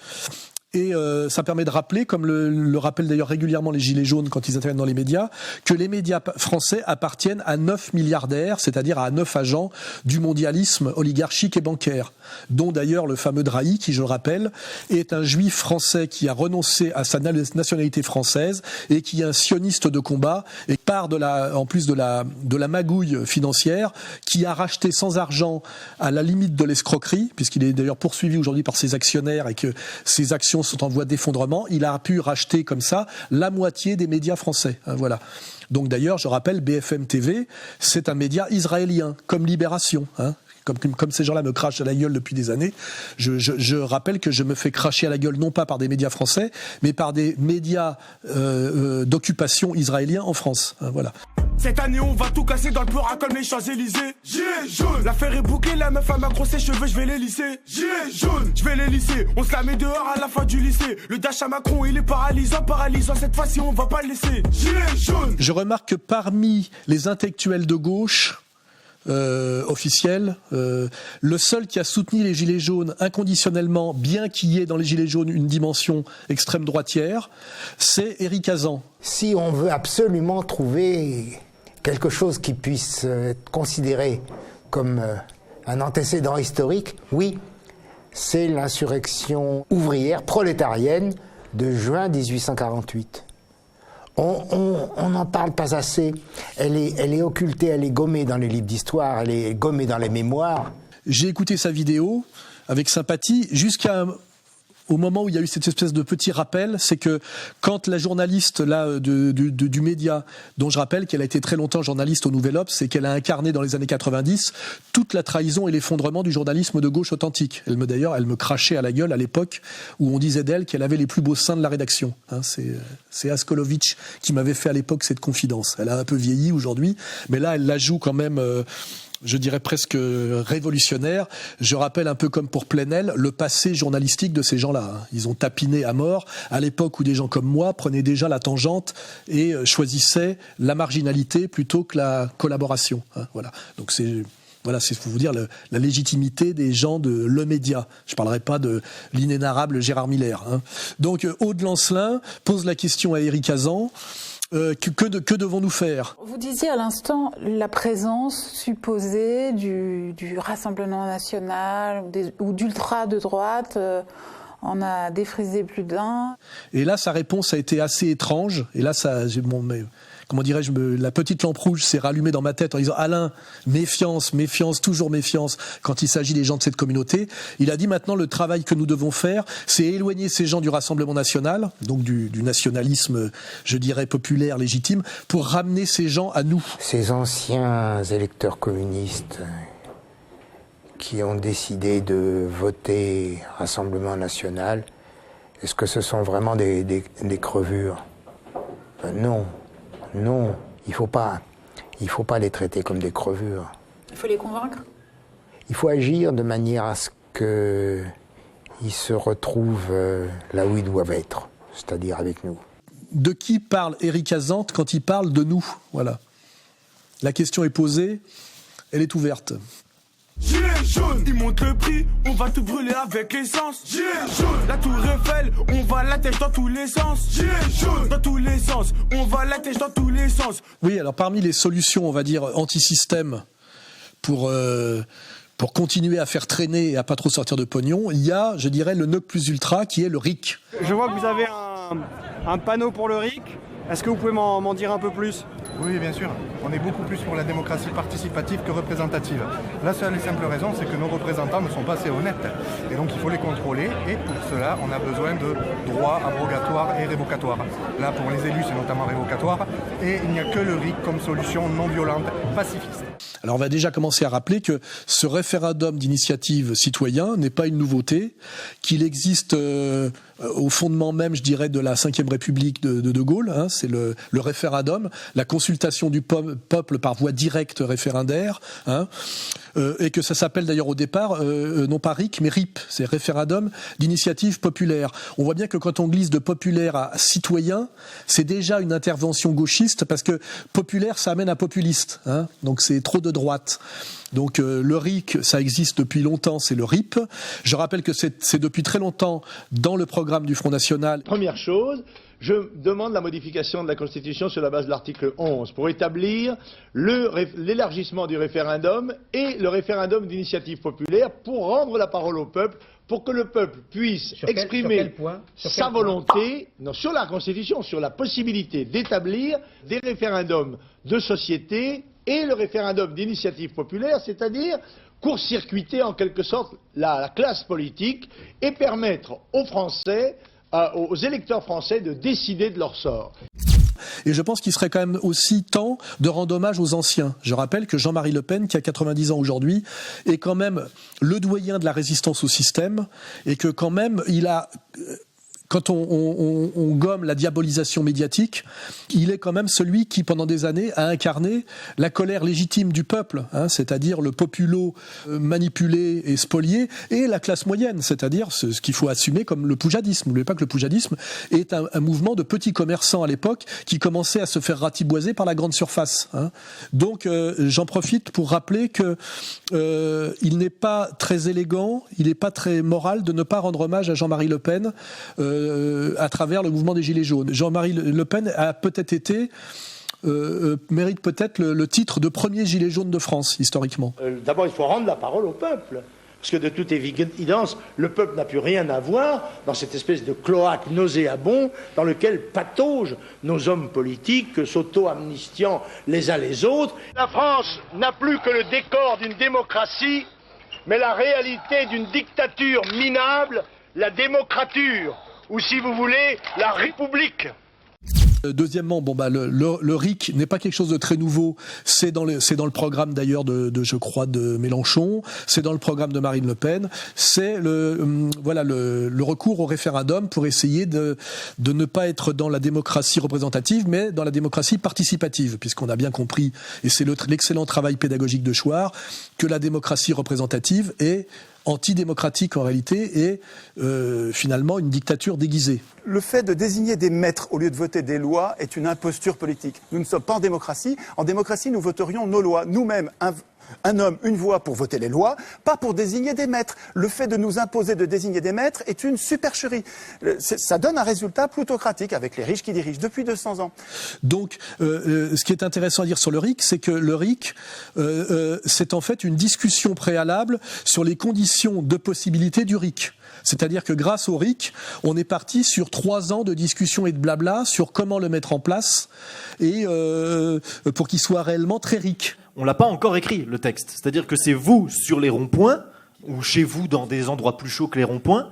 Et ça permet de rappeler, comme le rappellent d'ailleurs régulièrement les Gilets jaunes quand ils interviennent dans les médias, que les médias français appartiennent à 9 milliardaires, c'est-à-dire à 9 agents du mondialisme oligarchique et bancaire, dont d'ailleurs le fameux Drahi, qui, je le rappelle, est un juif français qui a renoncé à sa nationalité française et qui est un sioniste de combat et part en plus de la magouille financière, qui a racheté sans argent à la limite de l'escroquerie, puisqu'il est d'ailleurs poursuivi aujourd'hui par ses actionnaires et que ses actions sont en voie d'effondrement, il a pu racheter comme ça la moitié des médias français. Voilà. Donc d'ailleurs, je rappelle, BFM TV, c'est un média israélien, comme Libération, comme ces gens-là me crachent à la gueule depuis des années, je rappelle que je me fais cracher à la gueule non pas par des médias français, mais par des médias d'occupation israéliens en France. Voilà. Cette année on va tout casser dans le Peura comme les Champs-Élysées. Gilet jaune. L'affaire est bouclée, la meuf a macro ses cheveux, je vais les lisser. Gilet jaune. Je vais les lisser. On se la met dehors à la fin du lycée. Le dash à Macron il est paralysant. Cette fois-ci on va pas le laisser. Gilet jaune. Je remarque que parmi les intellectuels de gauche officiels, le seul qui a soutenu les Gilets jaunes inconditionnellement, bien qu'il y ait dans les Gilets jaunes une dimension extrême droitière, c'est Éric Hazan. Si on veut absolument trouver quelque chose qui puisse être considéré comme un antécédent historique, oui, c'est l'insurrection ouvrière prolétarienne de juin 1848. On n'en parle pas assez. Elle est occultée, elle est gommée dans les livres d'histoire, elle est gommée dans les mémoires. J'ai écouté sa vidéo avec sympathie au moment où il y a eu cette espèce de petit rappel, c'est que quand la journaliste là du média, dont je rappelle qu'elle a été très longtemps journaliste au Nouvel Obs et qu'elle a incarné dans les années 90 toute la trahison et l'effondrement du journalisme de gauche authentique. Elle me crachait à la gueule à l'époque où on disait d'elle qu'elle avait les plus beaux seins de la rédaction. C'est Askolovitch qui m'avait fait à l'époque cette confidence. Elle a un peu vieilli aujourd'hui, mais là elle la joue quand même... je dirais presque révolutionnaire. Je rappelle un peu comme pour Plenel le passé journalistique de ces gens-là. Ils ont tapiné à mort à l'époque où des gens comme moi prenaient déjà la tangente et choisissaient la marginalité plutôt que la collaboration. Voilà. Donc c'est pour vous dire la légitimité des gens de Le Média. Je ne parlerai pas de l'inénarrable Gérard Miller. Donc Aude Lancelin pose la question à Éric Hazan. Que devons-nous faire ? Vous disiez à l'instant la présence supposée du Rassemblement national ou d'ultra de droite. On a défrisé plus d'un. Et là, sa réponse a été assez étrange. Et là, comment dirais-je, la petite lampe rouge s'est rallumée dans ma tête en disant « Alain, méfiance, méfiance, toujours méfiance quand il s'agit des gens de cette communauté ». Il a dit maintenant le travail que nous devons faire, c'est éloigner ces gens du Rassemblement national, donc du nationalisme, je dirais, populaire, légitime, pour ramener ces gens à nous. Ces anciens électeurs communistes qui ont décidé de voter Rassemblement national, est-ce que ce sont vraiment des crevures ? Non. Non, il faut pas les traiter comme des crevures. Il faut les convaincre ? Il faut agir de manière à ce qu'ils se retrouvent là où ils doivent être, c'est-à-dire avec nous. De qui parle Éric Hazan quand il parle de nous ? Voilà. La question est posée, elle est ouverte. Gilet jaune, ils montent le prix, on va tout brûler avec l'essence. Gilet jaune, la tour Eiffel, on va la tèche dans tous les sens. Gilet jaune, dans tous les sens, on va la tèche dans tous les sens. Oui, alors parmi les solutions, on va dire, anti-système pour continuer à faire traîner et à pas trop sortir de pognon, il y a, je dirais, le nœud plus ultra qui est le RIC. Je vois que vous avez un panneau pour le RIC. Est-ce que vous pouvez m'en dire un peu plus ? Oui, bien sûr. On est beaucoup plus pour la démocratie participative que représentative. La seule et simple raison, c'est que nos représentants ne sont pas assez honnêtes. Et donc il faut les contrôler. Et pour cela, on a besoin de droits abrogatoires et révocatoires. Là, pour les élus, c'est notamment révocatoire. Et il n'y a que le RIC comme solution non violente, pacifiste. Alors on va déjà commencer à rappeler que ce référendum d'initiative citoyen n'est pas une nouveauté, qu'il existe au fondement même, je dirais, de la Ve République de Gaulle. C'est le référendum, la consultation du peuple par voie directe référendaire, et que ça s'appelle d'ailleurs au départ non pas RIC mais RIP, c'est référendum d'initiative populaire. On voit bien que quand on glisse de populaire à citoyen, c'est déjà une intervention gauchiste parce que populaire ça amène à populiste, donc c'est trop de droite. Donc le RIC, ça existe depuis longtemps, c'est le RIP. Je rappelle que c'est depuis très longtemps dans le programme du Front National. Première chose, je demande la modification de la Constitution sur la base de l'article 11 pour établir l'élargissement du référendum et le référendum d'initiative populaire pour rendre la parole au peuple, pour que le peuple puisse exprimer sa volonté sur la Constitution, sur la possibilité d'établir des référendums de société et le référendum d'initiative populaire, c'est-à-dire court-circuiter en quelque sorte la classe politique et permettre aux Français, aux électeurs français de décider de leur sort. Et je pense qu'il serait quand même aussi temps de rendre hommage aux anciens. Je rappelle que Jean-Marie Le Pen, qui a 90 ans aujourd'hui, est quand même le doyen de la résistance au système, et que quand même il a... Quand on gomme la diabolisation médiatique, il est quand même celui qui, pendant des années, a incarné la colère légitime du peuple, c'est-à-dire le populo manipulé et spolié, et la classe moyenne, c'est-à-dire ce qu'il faut assumer comme le poujadisme. N'oubliez pas que le poujadisme est un mouvement de petits commerçants à l'époque qui commençait à se faire ratiboiser par la grande surface. Donc j'en profite pour rappeler que il n'est pas très élégant, il n'est pas très moral de ne pas rendre hommage à Jean-Marie Le Pen à travers le mouvement des Gilets jaunes. Jean-Marie Le Pen a peut-être été, mérite peut-être le titre de premier gilet jaune de France, historiquement. D'abord, il faut rendre la parole au peuple. Parce que de toute évidence, le peuple n'a plus rien à voir dans cette espèce de cloaque nauséabond dans lequel pataugent nos hommes politiques, s'auto-amnistiant les uns les autres. La France n'a plus que le décor d'une démocratie, mais la réalité d'une dictature minable, la démocrature. Ou si vous voulez, la République. Deuxièmement, le RIC n'est pas quelque chose de très nouveau. C'est dans le programme d'ailleurs je crois, de Mélenchon. C'est dans le programme de Marine Le Pen. C'est le recours au référendum pour essayer de ne pas être dans la démocratie représentative, mais dans la démocratie participative, puisqu'on a bien compris, et c'est l'excellent travail pédagogique de Chouard, que la démocratie représentative est antidémocratique en réalité et finalement une dictature déguisée. Le fait de désigner des maîtres au lieu de voter des lois est une imposture politique. Nous ne sommes pas en démocratie. En démocratie, nous voterions nos lois. Nous-mêmes, un homme, une voix pour voter les lois, pas pour désigner des maîtres. Le fait de nous imposer de désigner des maîtres est une supercherie. Ça donne un résultat plutocratique avec les riches qui dirigent depuis 200 ans. Donc, ce qui est intéressant à dire sur le RIC, c'est que le RIC, c'est en fait une discussion préalable sur les conditions de possibilité du RIC. C'est-à-dire que grâce au RIC, on est parti sur 3 ans de discussion et de blabla sur comment le mettre en place et pour qu'il soit réellement très RIC. On l'a pas encore écrit, le texte. C'est-à-dire que c'est vous, sur les ronds-points, ou chez vous, dans des endroits plus chauds que les ronds-points,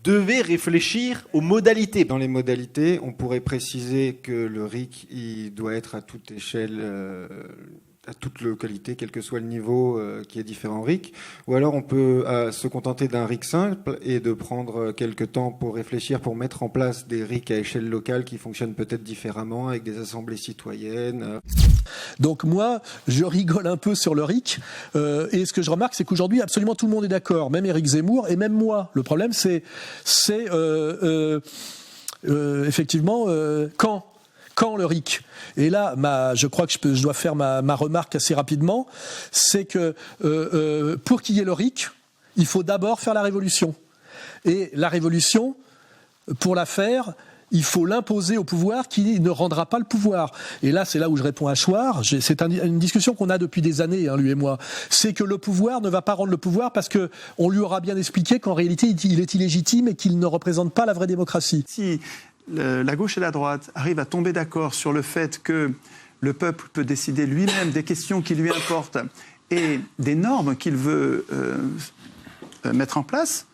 devez réfléchir aux modalités. Dans les modalités, on pourrait préciser que le RIC, il doit être à toute échelle, à toute localité, quel que soit le niveau qui est différent RIC. Ou alors on peut se contenter d'un RIC simple et de prendre quelques temps pour réfléchir, pour mettre en place des RIC à échelle locale qui fonctionnent peut-être différemment, avec des assemblées citoyennes. Donc moi, je rigole un peu sur le RIC, et ce que je remarque, c'est qu'aujourd'hui, absolument tout le monde est d'accord, même Éric Zemmour et même moi. Le problème, c'est effectivement quand le RIC. Et là, je crois que je dois faire ma remarque assez rapidement, c'est que pour qu'il y ait le RIC, il faut d'abord faire la révolution. Et la révolution, pour la faire, il faut l'imposer au pouvoir qui ne rendra pas le pouvoir. Et là, c'est là où je réponds à Chouard. C'est une discussion qu'on a depuis des années, lui et moi. C'est que le pouvoir ne va pas rendre le pouvoir parce qu'on lui aura bien expliqué qu'en réalité, il est illégitime et qu'il ne représente pas la vraie démocratie. Si la gauche et la droite arrivent à tomber d'accord sur le fait que le peuple peut décider lui-même des questions qui lui importent et des normes qu'il veut mettre en place,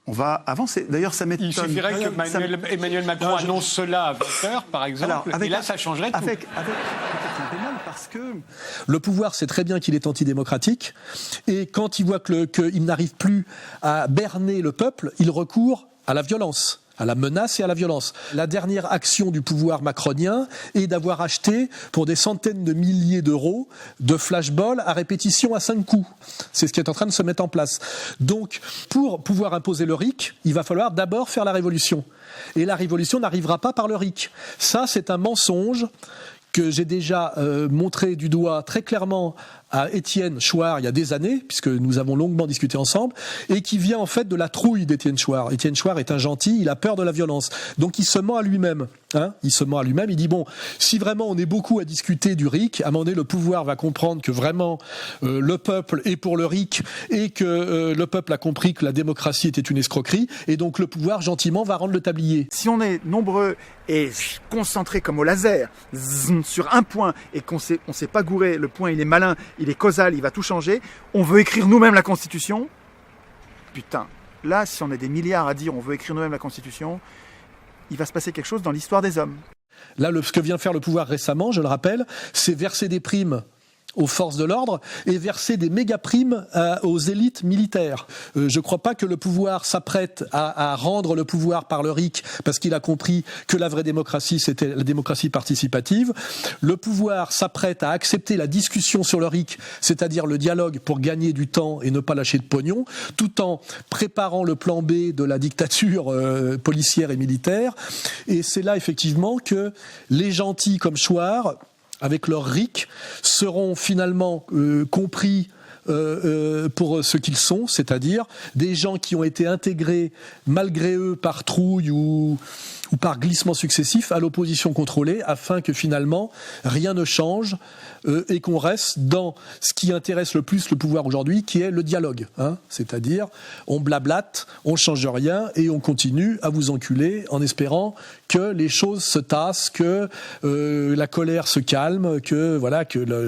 on va avancer. D'ailleurs, ça m'étonne. Il suffirait que Emmanuel Macron annonce cela à 20h, par exemple, et là, ça changerait tout. Avec un bémol, parce que... Le pouvoir sait très bien qu'il est antidémocratique, et quand il voit qu'il n'arrive plus à berner le peuple, il recourt à la violence. À la menace et à la violence. La dernière action du pouvoir macronien est d'avoir acheté pour des centaines de milliers d'euros de flashballs à répétition à 5 coups. C'est ce qui est en train de se mettre en place. Donc, pour pouvoir imposer le RIC, il va falloir d'abord faire la révolution. Et la révolution n'arrivera pas par le RIC. Ça, c'est un mensonge que j'ai déjà montré du doigt très clairement à Étienne Chouard il y a des années, puisque nous avons longuement discuté ensemble, et qui vient en fait de la trouille d'Étienne Chouard. Étienne Chouard est un gentil, il a peur de la violence. Donc il se ment à lui-même. Il se ment à lui-même, il dit bon, si vraiment on est beaucoup à discuter du RIC, à un moment donné le pouvoir va comprendre que vraiment le peuple est pour le RIC et que le peuple a compris que la démocratie était une escroquerie, et donc le pouvoir gentiment va rendre le tablier. Si on est nombreux et concentrés comme au laser, sur un point, et qu'on s'est pas gouré, le point il est malin, il est causal, il va tout changer, on veut écrire nous-mêmes la Constitution, putain, là si on est des milliards à dire on veut écrire nous-mêmes la Constitution, il va se passer quelque chose dans l'histoire des hommes. Là, ce que vient faire le pouvoir récemment, je le rappelle, c'est verser des primes aux forces de l'ordre et verser des méga-primes aux élites militaires. Je ne crois pas que le pouvoir s'apprête à rendre le pouvoir par le RIC parce qu'il a compris que la vraie démocratie, c'était la démocratie participative. Le pouvoir s'apprête à accepter la discussion sur le RIC, c'est-à-dire le dialogue pour gagner du temps et ne pas lâcher de pognon, tout en préparant le plan B de la dictature policière et militaire. Et c'est là, effectivement, que les gentils comme Chouard, avec leur RIC, seront finalement compris pour ce qu'ils sont, c'est-à-dire des gens qui ont été intégrés malgré eux par trouille ou par glissement successif à l'opposition contrôlée, afin que finalement rien ne change et qu'on reste dans ce qui intéresse le plus le pouvoir aujourd'hui, qui est le dialogue. C'est-à-dire, on blablate, on change rien et on continue à vous enculer en espérant que les choses se tassent, que la colère se calme, que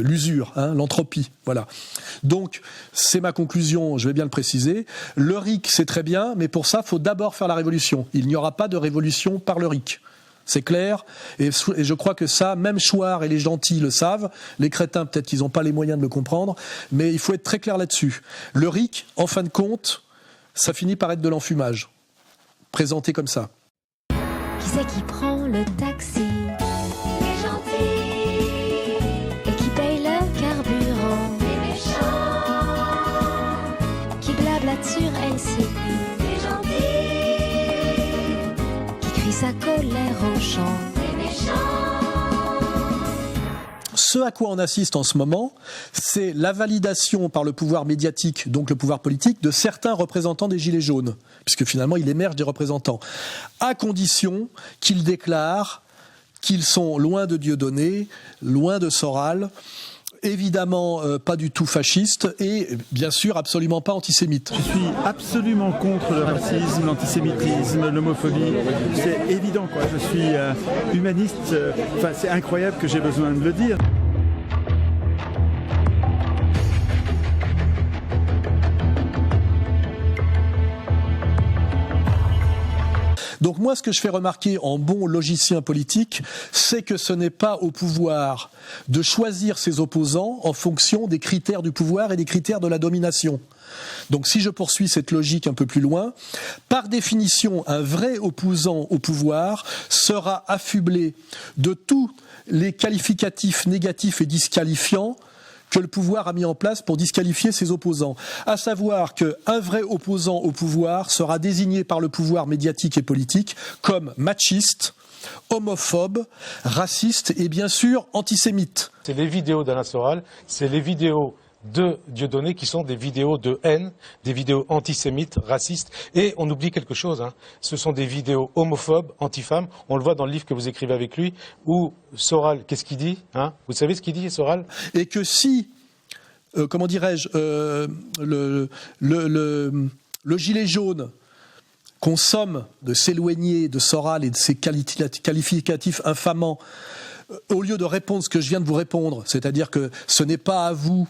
l'usure, l'entropie. Voilà. Donc, c'est ma conclusion, je vais bien le préciser. Le RIC, c'est très bien, mais pour ça, il faut d'abord faire la révolution. Il n'y aura pas de révolution par le RIC. C'est clair, et je crois que ça, même Chouard et les gentils le savent, les crétins peut-être qu'ils n'ont pas les moyens de le comprendre, mais il faut être très clair là-dessus. Le RIC, en fin de compte, ça finit par être de l'enfumage, présenté comme ça. Qui c'est qui prend le taxi? Les gentils. Et qui paye le carburant? Les méchants. Qui blablate sur LCI? Les gentils. Qui crie sa colère au champ? Les méchants. Ce à quoi on assiste en ce moment, c'est la validation par le pouvoir médiatique, donc le pouvoir politique, de certains représentants des Gilets jaunes, puisque finalement il émerge des représentants, à condition qu'ils déclarent qu'ils sont loin de Dieudonné, loin de Soral, évidemment pas du tout fascistes et bien sûr absolument pas antisémites. Je suis absolument contre le racisme, l'antisémitisme, l'homophobie. C'est évident, quoi. Je suis humaniste. Enfin, c'est incroyable que j'ai besoin de le dire. Donc moi, ce que je fais remarquer en bon logicien politique, c'est que ce n'est pas au pouvoir de choisir ses opposants en fonction des critères du pouvoir et des critères de la domination. Donc si je poursuis cette logique un peu plus loin, par définition, un vrai opposant au pouvoir sera affublé de tous les qualificatifs négatifs et disqualifiants que le pouvoir a mis en place pour disqualifier ses opposants. À savoir qu'un vrai opposant au pouvoir sera désigné par le pouvoir médiatique et politique comme machiste, homophobe, raciste et bien sûr antisémite. C'est les vidéos d'Alain Soral, c'est les vidéos de Dieudonné qui sont des vidéos de haine, des vidéos antisémites, racistes, et on oublie quelque chose, ce sont des vidéos homophobes, anti-femmes, on le voit dans le livre que vous écrivez avec lui, où Soral, qu'est-ce qu'il dit, Vous savez ce qu'il dit, Soral? Et que si, le gilet jaune consomme de s'éloigner de Soral et de ses qualificatifs infamants, au lieu de répondre ce que je viens de vous répondre, c'est-à-dire que ce n'est pas à vous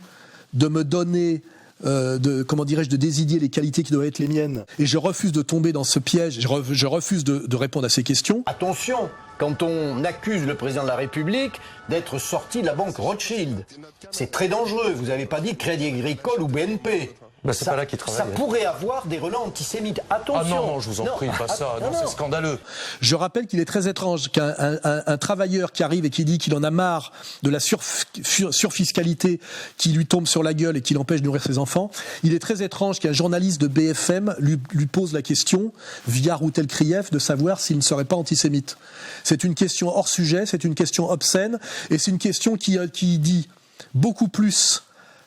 de me donner, de désigner les qualités qui doivent être les miennes. Et je refuse de tomber dans ce piège, je refuse de répondre à ces questions. Attention, quand on accuse le président de la République d'être sorti de la banque Rothschild, c'est très dangereux. Vous n'avez pas dit Crédit Agricole ou BNP. C'est pas là qu'il travaille. Ça pourrait avoir des relents antisémites. Attention. Ah non, je vous en prie, pas ça. Non, c'est scandaleux. Je rappelle qu'il est très étrange qu'un travailleur qui arrive et qui dit qu'il en a marre de la surfiscalité qui lui tombe sur la gueule et qui l'empêche de nourrir ses enfants, il est très étrange qu'un journaliste de BFM lui pose la question, via Routel Krief, de savoir s'il ne serait pas antisémite. C'est une question hors sujet, c'est une question obscène, et c'est une question qui dit beaucoup plus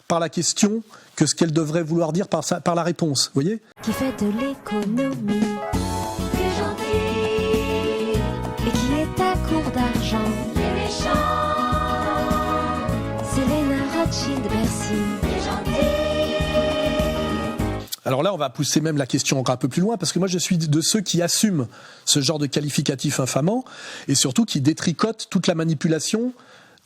par la question que ce qu'elle devrait vouloir dire par la réponse, vous voyez ? Qui fait de l'économie, les gentils, et qui est à court d'argent, les méchants, Selena Rothschild, Bercy, les gentils. Alors là, on va pousser même la question encore un peu plus loin, parce que moi je suis de ceux qui assument ce genre de qualificatif infamant, et surtout qui détricotent toute la manipulation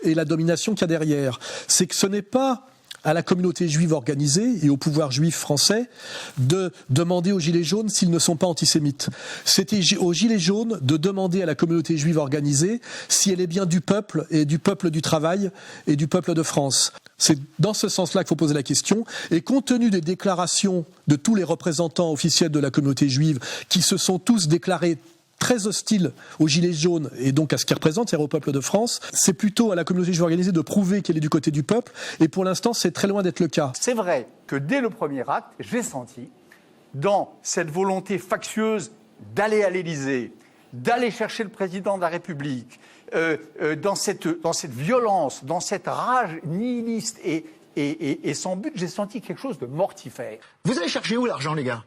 et la domination qu'il y a derrière. C'est que ce n'est pas à la communauté juive organisée et au pouvoir juif français de demander aux Gilets jaunes s'ils ne sont pas antisémites. C'était aux Gilets jaunes de demander à la communauté juive organisée si elle est bien du peuple et du peuple du travail et du peuple de France. C'est dans ce sens-là qu'il faut poser la question. Et compte tenu des déclarations de tous les représentants officiels de la communauté juive qui se sont tous déclarés très hostile aux Gilets jaunes et donc à ce qu'ils représentent, c'est-à-dire au peuple de France, c'est plutôt à la communauté juive organisée de prouver qu'elle est du côté du peuple, et pour l'instant, c'est très loin d'être le cas. C'est vrai que dès le premier acte, j'ai senti, dans cette volonté factieuse d'aller à l'Élysée, d'aller chercher le président de la République, dans cette violence, dans cette rage nihiliste et sans but, j'ai senti quelque chose de mortifère. Vous allez chercher où l'argent, les gars ?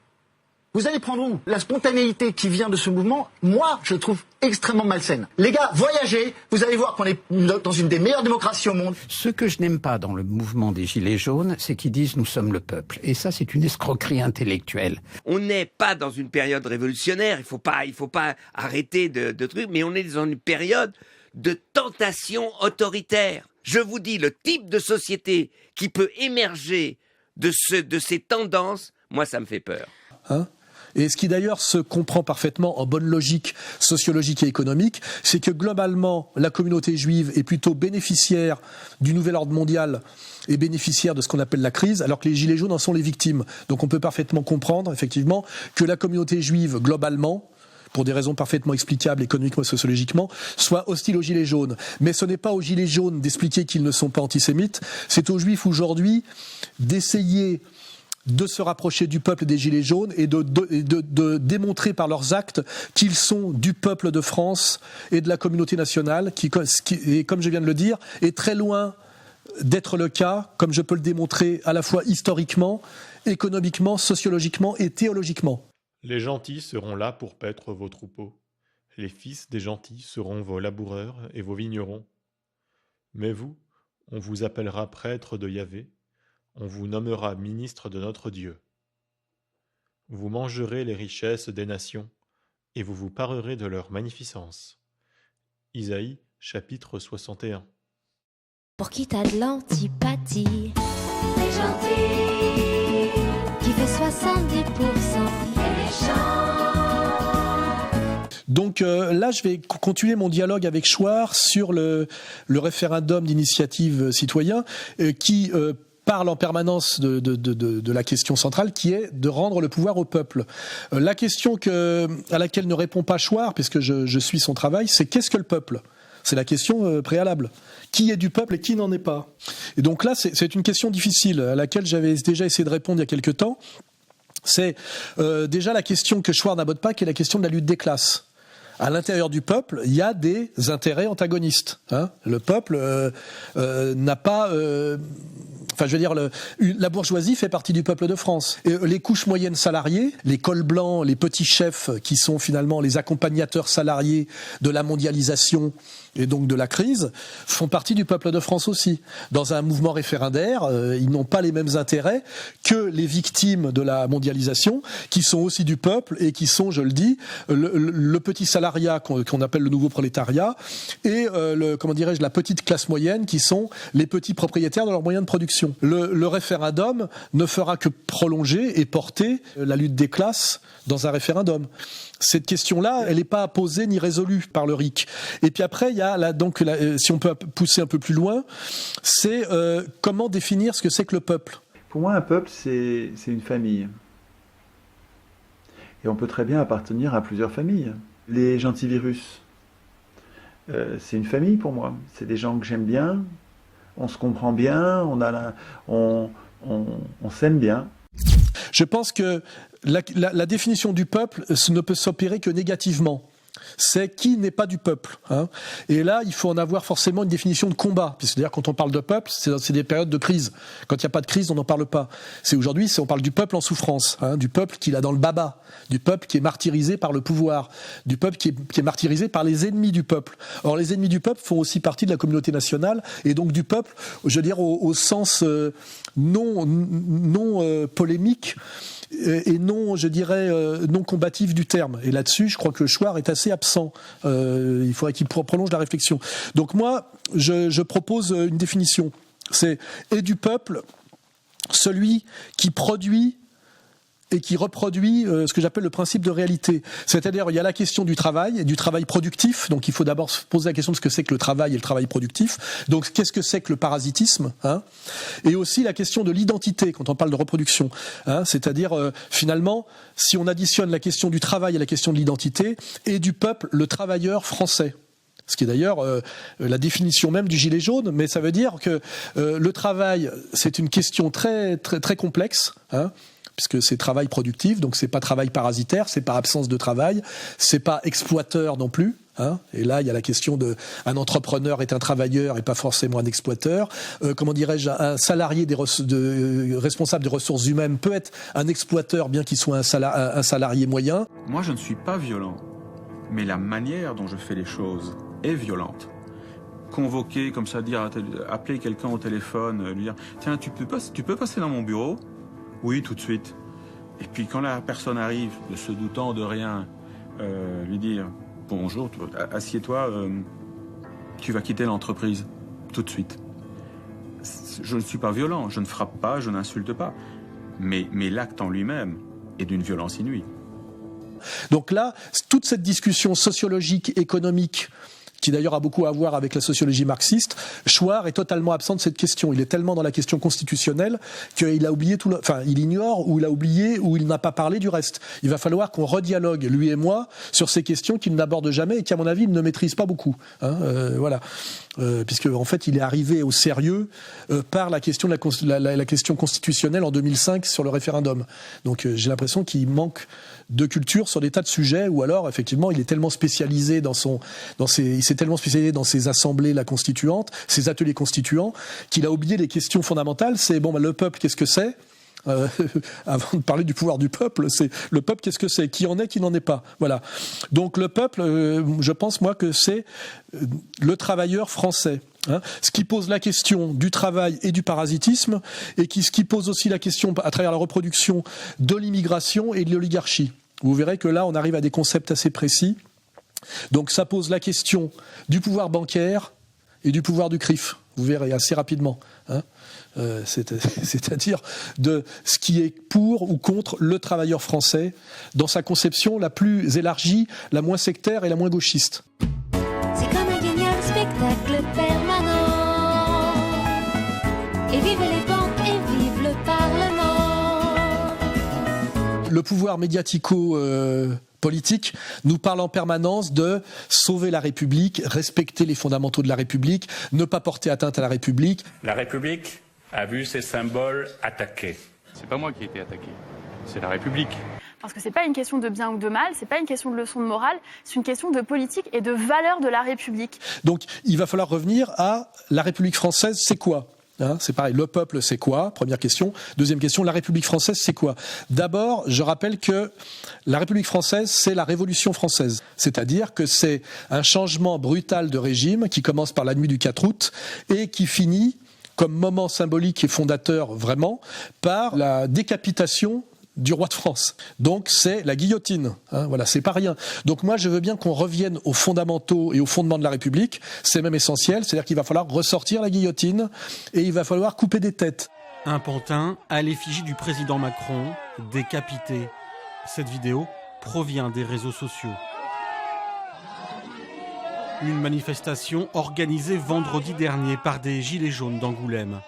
Vous allez prendre où ? La spontanéité qui vient de ce mouvement, moi, je trouve extrêmement malsaine. Les gars, voyagez, vous allez voir qu'on est dans une des meilleures démocraties au monde. Ce que je n'aime pas dans le mouvement des Gilets jaunes, c'est qu'ils disent « nous sommes le peuple ». Et ça, c'est une escroquerie intellectuelle. On n'est pas dans une période révolutionnaire, il faut pas arrêter de trucs, mais on est dans une période de tentation autoritaire. Je vous dis, le type de société qui peut émerger de ces tendances, moi, ça me fait peur. Et ce qui d'ailleurs se comprend parfaitement en bonne logique sociologique et économique, c'est que globalement, la communauté juive est plutôt bénéficiaire du nouvel ordre mondial et bénéficiaire de ce qu'on appelle la crise, alors que les Gilets jaunes en sont les victimes. Donc on peut parfaitement comprendre, effectivement, que la communauté juive, globalement, pour des raisons parfaitement explicables économiquement et sociologiquement, soit hostile aux Gilets jaunes. Mais ce n'est pas aux Gilets jaunes d'expliquer qu'ils ne sont pas antisémites, c'est aux Juifs aujourd'hui d'essayer de se rapprocher du peuple des Gilets jaunes et de démontrer par leurs actes qu'ils sont du peuple de France et de la communauté nationale, qui, et comme je viens de le dire, est très loin d'être le cas, comme je peux le démontrer à la fois historiquement, économiquement, sociologiquement et théologiquement. Les gentils seront là pour paître vos troupeaux. Les fils des gentils seront vos laboureurs et vos vignerons. Mais vous, on vous appellera prêtre de Yahvé, on vous nommera ministre de notre Dieu. Vous mangerez les richesses des nations, et vous vous parerez de leur magnificence. Isaïe, chapitre 61. Pour qui t'as de l'antipathie, les gentils, qui fait 70%, les méchants. Donc là, je vais continuer mon dialogue avec Chouard sur le référendum d'initiative citoyen qui parle en permanence de la question centrale qui est de rendre le pouvoir au peuple. La question à laquelle ne répond pas Chouard, puisque je suis son travail, c'est qu'est-ce que le peuple ? C'est la question préalable. Qui est du peuple et qui n'en est pas ? Et donc là, c'est une question difficile à laquelle j'avais déjà essayé de répondre il y a quelque temps. C'est déjà la question que Chouard n'aborde pas, qui est la question de la lutte des classes. À l'intérieur du peuple, il y a des intérêts antagonistes. Le peuple n'a pas... Enfin, je veux dire, la bourgeoisie fait partie du peuple de France. Et les couches moyennes salariées, les cols blancs, les petits chefs qui sont finalement les accompagnateurs salariés de la mondialisation et donc de la crise, font partie du peuple de France aussi. Dans un mouvement référendaire, ils n'ont pas les mêmes intérêts que les victimes de la mondialisation, qui sont aussi du peuple et qui sont, je le dis, le petit salariat qu'on appelle le nouveau prolétariat et la petite classe moyenne qui sont les petits propriétaires de leurs moyens de production. Le référendum ne fera que prolonger et porter la lutte des classes dans un référendum. Cette question-là, elle n'est pas posée ni résolue par le RIC. Et puis après, il y a si on peut pousser un peu plus loin, c'est comment définir ce que c'est que le peuple. Pour moi, un peuple, c'est une famille. Et on peut très bien appartenir à plusieurs familles. Les gentivirus, c'est une famille pour moi. C'est des gens que j'aime bien, on se comprend bien, on s'aime bien. Je pense que la définition du peuple ne peut s'opérer que négativement. C'est qui n'est pas du peuple. Et là, il faut en avoir forcément une définition de combat. C'est-à-dire, quand on parle de peuple, c'est des périodes de crise. Quand il n'y a pas de crise, on n'en parle pas. Aujourd'hui, on parle du peuple en souffrance, du peuple qui l'a dans le baba, du peuple qui est martyrisé par le pouvoir, du peuple qui est martyrisé par les ennemis du peuple. Or, les ennemis du peuple font aussi partie de la communauté nationale, et donc du peuple, je veux dire, au sens non polémique, et non, je dirais, non combatif du terme. Et là-dessus, je crois que Chouard est assez absent. Il faudrait qu'il prolonge la réflexion. Donc moi, je propose une définition. C'est « et du peuple ». celui qui produit et qui reproduit ce que j'appelle le principe de réalité. C'est-à-dire, il y a la question du travail, et du travail productif. Donc, il faut d'abord se poser la question de ce que c'est que le travail et le travail productif. Donc, qu'est-ce que c'est que le parasitisme, hein ? Et aussi la question de l'identité, quand on parle de reproduction. Hein ? C'est-à-dire, finalement, si on additionne la question du travail et la question de l'identité, et du peuple, le travailleur français. Ce qui est d'ailleurs la définition même du gilet jaune, mais ça veut dire que le travail, c'est une question très, très, très complexe, hein, puisque c'est travail productif, donc c'est pas travail parasitaire, c'est pas absence de travail, c'est pas exploiteur non plus. Hein, et là, il y a la question de un entrepreneur est un travailleur et pas forcément un exploiteur. Comment dirais-je, un salarié responsable des ressources humaines peut être un exploiteur bien qu'il soit un salarié moyen. Moi, je ne suis pas violent, mais la manière dont je fais les choses est violente. Convoquer comme ça, appeler quelqu'un au téléphone, lui dire tiens, tu peux passer dans mon bureau ? Oui, tout de suite. Et puis quand la personne arrive, ne se doutant de rien, lui dire bonjour, assieds-toi, tu vas quitter l'entreprise tout de suite. Je ne suis pas violent, je ne frappe pas, je n'insulte pas. Mais l'acte en lui-même est d'une violence inouïe. Donc là, toute cette discussion sociologique, économique, qui d'ailleurs a beaucoup à voir avec la sociologie marxiste, Chouard est totalement absent de cette question. Il est tellement dans la question constitutionnelle qu'il a oublié il ignore ou il a oublié ou il n'a pas parlé du reste. Il va falloir qu'on redialogue, lui et moi, sur ces questions qu'il n'aborde jamais et qu'à mon avis, il ne maîtrise pas beaucoup. Hein, voilà. Puisque en fait, il est arrivé au sérieux par la question de la question constitutionnelle en 2005 sur le référendum. Donc j'ai l'impression qu'il manque de culture sur des tas de sujets, ou alors effectivement il est tellement spécialisé il s'est tellement spécialisé dans ses assemblées constituantes, ses ateliers constituants, qu'il a oublié les questions fondamentales. C'est le peuple, qu'est-ce que c'est ? Avant de parler du pouvoir du peuple, c'est le peuple, qu'est-ce que c'est ? Qui en est, qui n'en est pas ? Voilà. Donc le peuple, je pense moi que c'est le travailleur français. Hein, ce qui pose la question du travail et du parasitisme, et ce qui pose aussi la question, à travers la reproduction, de l'immigration et de l'oligarchie. Vous verrez que là, on arrive à des concepts assez précis. Donc ça pose la question du pouvoir bancaire et du pouvoir du CRIF. Vous verrez assez rapidement. Hein, c'est-à-dire de ce qui est pour ou contre le travailleur français dans sa conception la plus élargie, la moins sectaire et la moins gauchiste. C'est comme un génial spectacle permanent. Et vive les banques et vive le Parlement. Le pouvoir médiatico-politique nous parle en permanence de sauver la République, respecter les fondamentaux de la République, ne pas porter atteinte à la République. La République a vu ses symboles attaqués. C'est pas moi qui ai été attaqué, c'est la République. Parce que c'est pas une question de bien ou de mal, c'est pas une question de leçon de morale, c'est une question de politique et de valeur de la République. Donc il va falloir revenir à la République française, c'est quoi ? Hein, c'est pareil, le peuple c'est quoi ? Première question. Deuxième question, la République française c'est quoi ? D'abord, je rappelle que la République française c'est la Révolution française. C'est-à-dire que c'est un changement brutal de régime qui commence par la nuit du 4 août et qui finit, comme moment symbolique et fondateur vraiment, par la décapitation du roi de France. Donc c'est la guillotine. Hein, voilà, c'est pas rien. Donc moi je veux bien qu'on revienne aux fondamentaux et aux fondements de la République. C'est même essentiel. C'est-à-dire qu'il va falloir ressortir la guillotine et il va falloir couper des têtes. Un pantin à l'effigie du président Macron, décapité. Cette vidéo provient des réseaux sociaux. Une manifestation organisée vendredi dernier par des gilets jaunes d'Angoulême.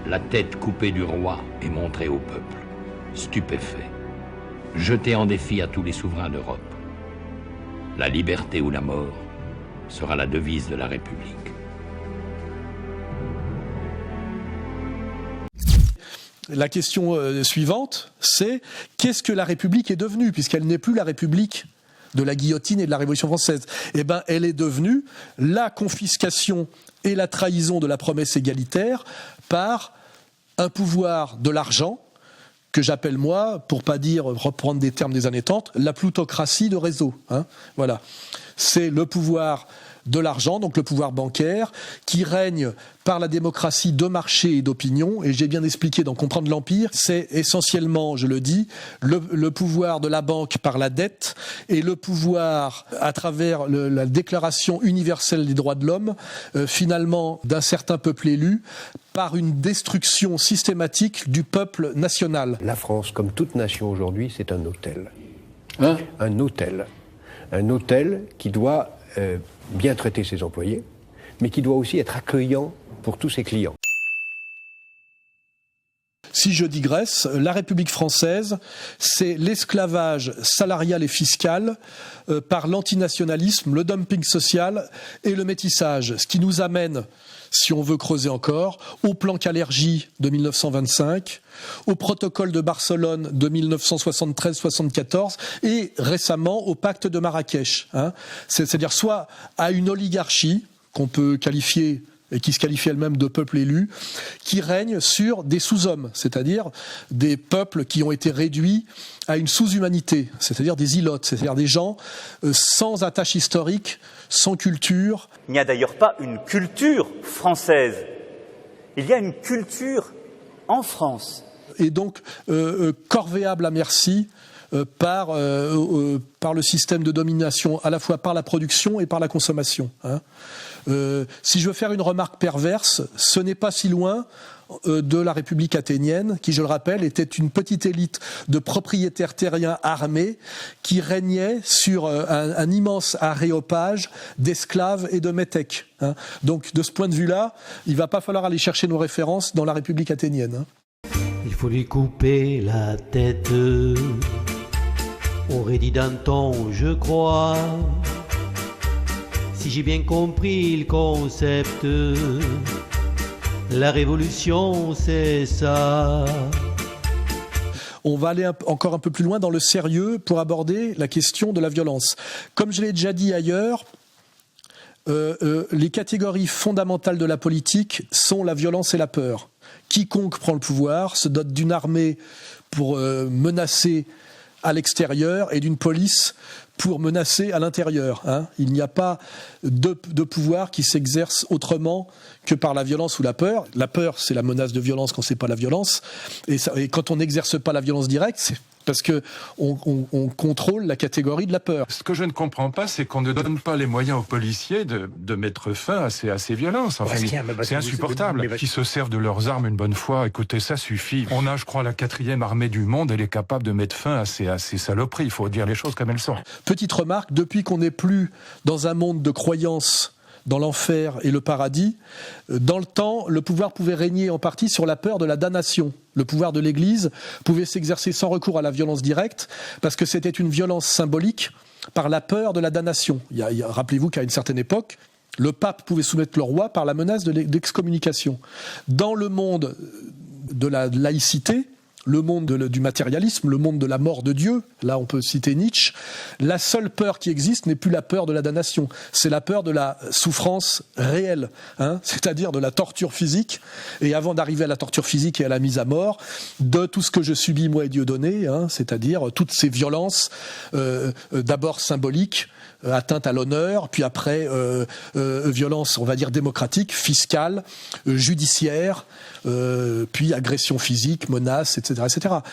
La tête coupée du roi est montrée au peuple, stupéfait, jeté en défi à tous les souverains d'Europe. La liberté ou la mort sera la devise de la République. La question suivante, c'est qu'est-ce que la République est devenue, puisqu'elle n'est plus la République de la guillotine et de la Révolution française. Eh bien, elle est devenue la confiscation et la trahison de la promesse égalitaire par un pouvoir de l'argent que j'appelle moi, pour pas dire, reprendre des termes des années 30, la plutocratie de réseau. Hein, voilà. C'est le pouvoir de l'argent, donc le pouvoir bancaire, qui règne par la démocratie de marché et d'opinion. Et j'ai bien expliqué dans Comprendre l'Empire, c'est essentiellement, je le dis, le pouvoir de la banque par la dette et le pouvoir à travers la Déclaration universelle des droits de l'homme, finalement d'un certain peuple élu, par une destruction systématique du peuple national. La France, comme toute nation aujourd'hui, c'est un hôtel. Un hôtel. Un hôtel qui doit bien traiter ses employés, mais qui doit aussi être accueillant pour tous ses clients. Si je digresse, la République française, c'est l'esclavage salarial et fiscal par l'antinationalisme, le dumping social et le métissage. Ce qui nous amène, si on veut creuser encore, au plan Kalergi de 1925, au protocole de Barcelone de 1973-74 et récemment au pacte de Marrakech. C'est-à-dire soit à une oligarchie qu'on peut qualifier et qui se qualifie elle-même de peuple élu, qui règne sur des sous-hommes, c'est-à-dire des peuples qui ont été réduits à une sous-humanité, c'est-à-dire des ilotes, c'est-à-dire des gens sans attache historique, sans culture. Il n'y a d'ailleurs pas une culture française, il y a une culture en France. Et donc, corvéable à merci par le système de domination, à la fois par la production et par la consommation. Si je veux faire une remarque perverse, ce n'est pas si loin de la République athénienne, qui, je le rappelle, était une petite élite de propriétaires terriens armés qui régnait sur un immense aréopage d'esclaves et de métèques. Donc, de ce point de vue-là, il ne va pas falloir aller chercher nos références dans la République athénienne. Il faut lui couper la tête, aurait dit Danton, je crois. Si j'ai bien compris le concept, la révolution, c'est ça. On va aller encore un peu plus loin dans le sérieux pour aborder la question de la violence. Comme je l'ai déjà dit ailleurs, les catégories fondamentales de la politique sont la violence et la peur. Quiconque prend le pouvoir se dote d'une armée pour menacer à l'extérieur et d'une police pour menacer à l'intérieur. Il n'y a pas de pouvoir qui s'exerce autrement que par la violence ou la peur. La peur, c'est la menace de violence quand c'est pas la violence. Et quand on n'exerce pas la violence directe, c'est parce qu'on contrôle la catégorie de la peur. Ce que je ne comprends pas, c'est qu'on ne donne pas les moyens aux policiers de mettre fin à ces violences. Enfin, c'est insupportable. Qu'ils se servent de leurs armes une bonne fois, écoutez, ça suffit. On a, je crois, la 4e armée du monde, elle est capable de mettre fin à ces saloperies. Il faut dire les choses comme elles sont. Petite remarque, depuis qu'on n'est plus dans un monde de croyances dans l'enfer et le paradis, dans le temps, le pouvoir pouvait régner en partie sur la peur de la damnation. Le pouvoir de l'Église pouvait s'exercer sans recours à la violence directe, parce que c'était une violence symbolique par la peur de la damnation. Rappelez-vous qu'à une certaine époque, le pape pouvait soumettre le roi par la menace d'excommunication. Dans le monde de la laïcité, le monde du matérialisme, le monde de la mort de Dieu, là on peut citer Nietzsche, la seule peur qui existe n'est plus la peur de la damnation, c'est la peur de la souffrance réelle, c'est-à-dire de la torture physique, et avant d'arriver à la torture physique et à la mise à mort, de tout ce que je subis moi et Dieudonné, c'est-à-dire toutes ces violences, d'abord symboliques, atteinte à l'honneur, puis après violence, on va dire démocratique, fiscale, judiciaire, puis agression physique, menace, etc.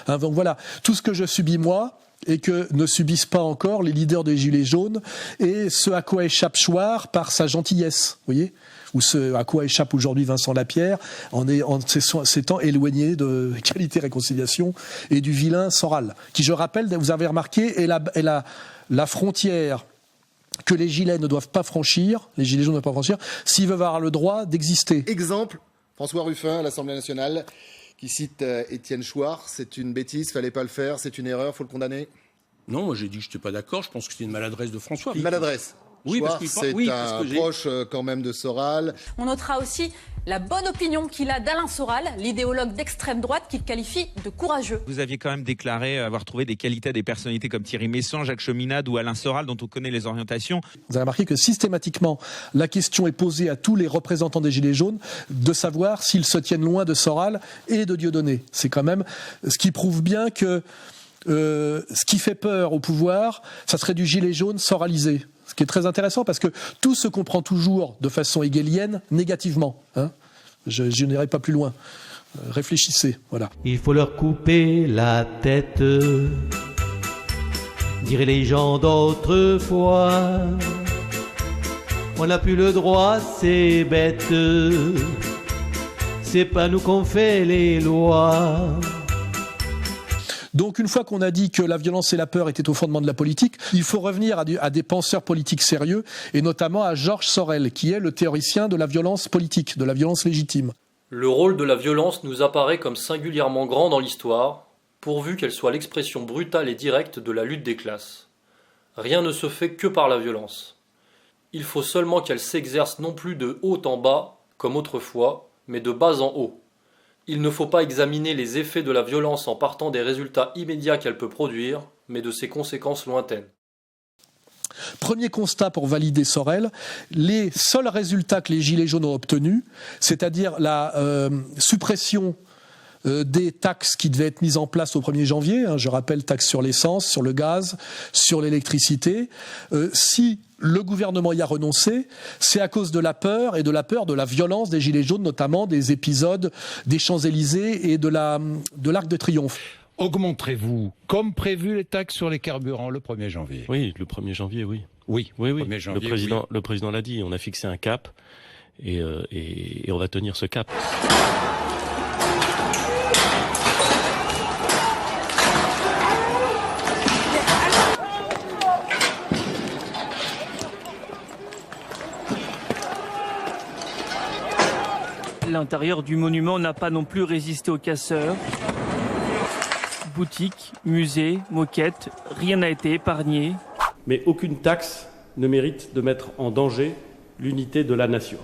Donc voilà, tout ce que je subis moi et que ne subissent pas encore les leaders des Gilets jaunes et ce à quoi échappe Chouard par sa gentillesse, vous voyez, ou ce à quoi échappe aujourd'hui Vincent Lapierre en s'étant éloigné de Égalité et Réconciliation et du vilain Soral, qui, je rappelle, vous avez remarqué, est la frontière que les Gilets ne doivent pas franchir, les Gilets jaunes ne doivent pas franchir, s'ils veulent avoir le droit d'exister. Exemple, François Ruffin à l'Assemblée nationale, qui cite Étienne Chouard, c'est une bêtise, fallait pas le faire, c'est une erreur, faut le condamner. Non, moi j'ai dit que je n'étais pas d'accord, je pense que c'est une maladresse de François. Une maladresse. Oui, Chouard, parce c'est un proche quand même de Soral. On notera aussi la bonne opinion qu'il a d'Alain Soral, l'idéologue d'extrême droite qu'il qualifie de courageux. Vous aviez quand même déclaré avoir trouvé des qualités des personnalités comme Thierry Meyssan, Jacques Cheminade ou Alain Soral, dont on connaît les orientations. Vous avez remarqué que systématiquement, la question est posée à tous les représentants des Gilets jaunes de savoir s'ils se tiennent loin de Soral et de Dieudonné. C'est quand même ce qui prouve bien que ce qui fait peur au pouvoir, ça serait du gilet jaune soralisé. Ce qui est très intéressant parce que tout se comprend toujours de façon hegelienne négativement. Hein. Je n'irai pas plus loin. Réfléchissez, voilà. Il faut leur couper la tête, diraient les gens d'autrefois. On n'a plus le droit, c'est bête. C'est pas nous qu'on fait les lois. Donc une fois qu'on a dit que la violence et la peur étaient au fondement de la politique, il faut revenir à des penseurs politiques sérieux, et notamment à Georges Sorel, qui est le théoricien de la violence politique, de la violence légitime. Le rôle de la violence nous apparaît comme singulièrement grand dans l'histoire, pourvu qu'elle soit l'expression brutale et directe de la lutte des classes. Rien ne se fait que par la violence. Il faut seulement qu'elle s'exerce non plus de haut en bas, comme autrefois, mais de bas en haut. Il ne faut pas examiner les effets de la violence en partant des résultats immédiats qu'elle peut produire, mais de ses conséquences lointaines. Premier constat pour valider Sorel, les seuls résultats que les Gilets jaunes ont obtenus, c'est-à-dire la suppression des taxes qui devaient être mises en place au 1er janvier, je rappelle, taxes sur l'essence, sur le gaz, sur l'électricité, si le gouvernement y a renoncé, c'est à cause de la peur et de la peur de la violence des Gilets jaunes, notamment des épisodes des Champs-Élysées et de l'Arc de Triomphe. Augmenterez-vous, comme prévu, les taxes sur les carburants le 1er janvier? Oui, le 1er janvier, oui. Oui, 1er janvier, le président l'a dit, on a fixé un cap et on va tenir ce cap. L'intérieur du monument n'a pas non plus résisté aux casseurs. Boutiques, musées, moquettes, rien n'a été épargné. Mais aucune taxe ne mérite de mettre en danger l'unité de la nation.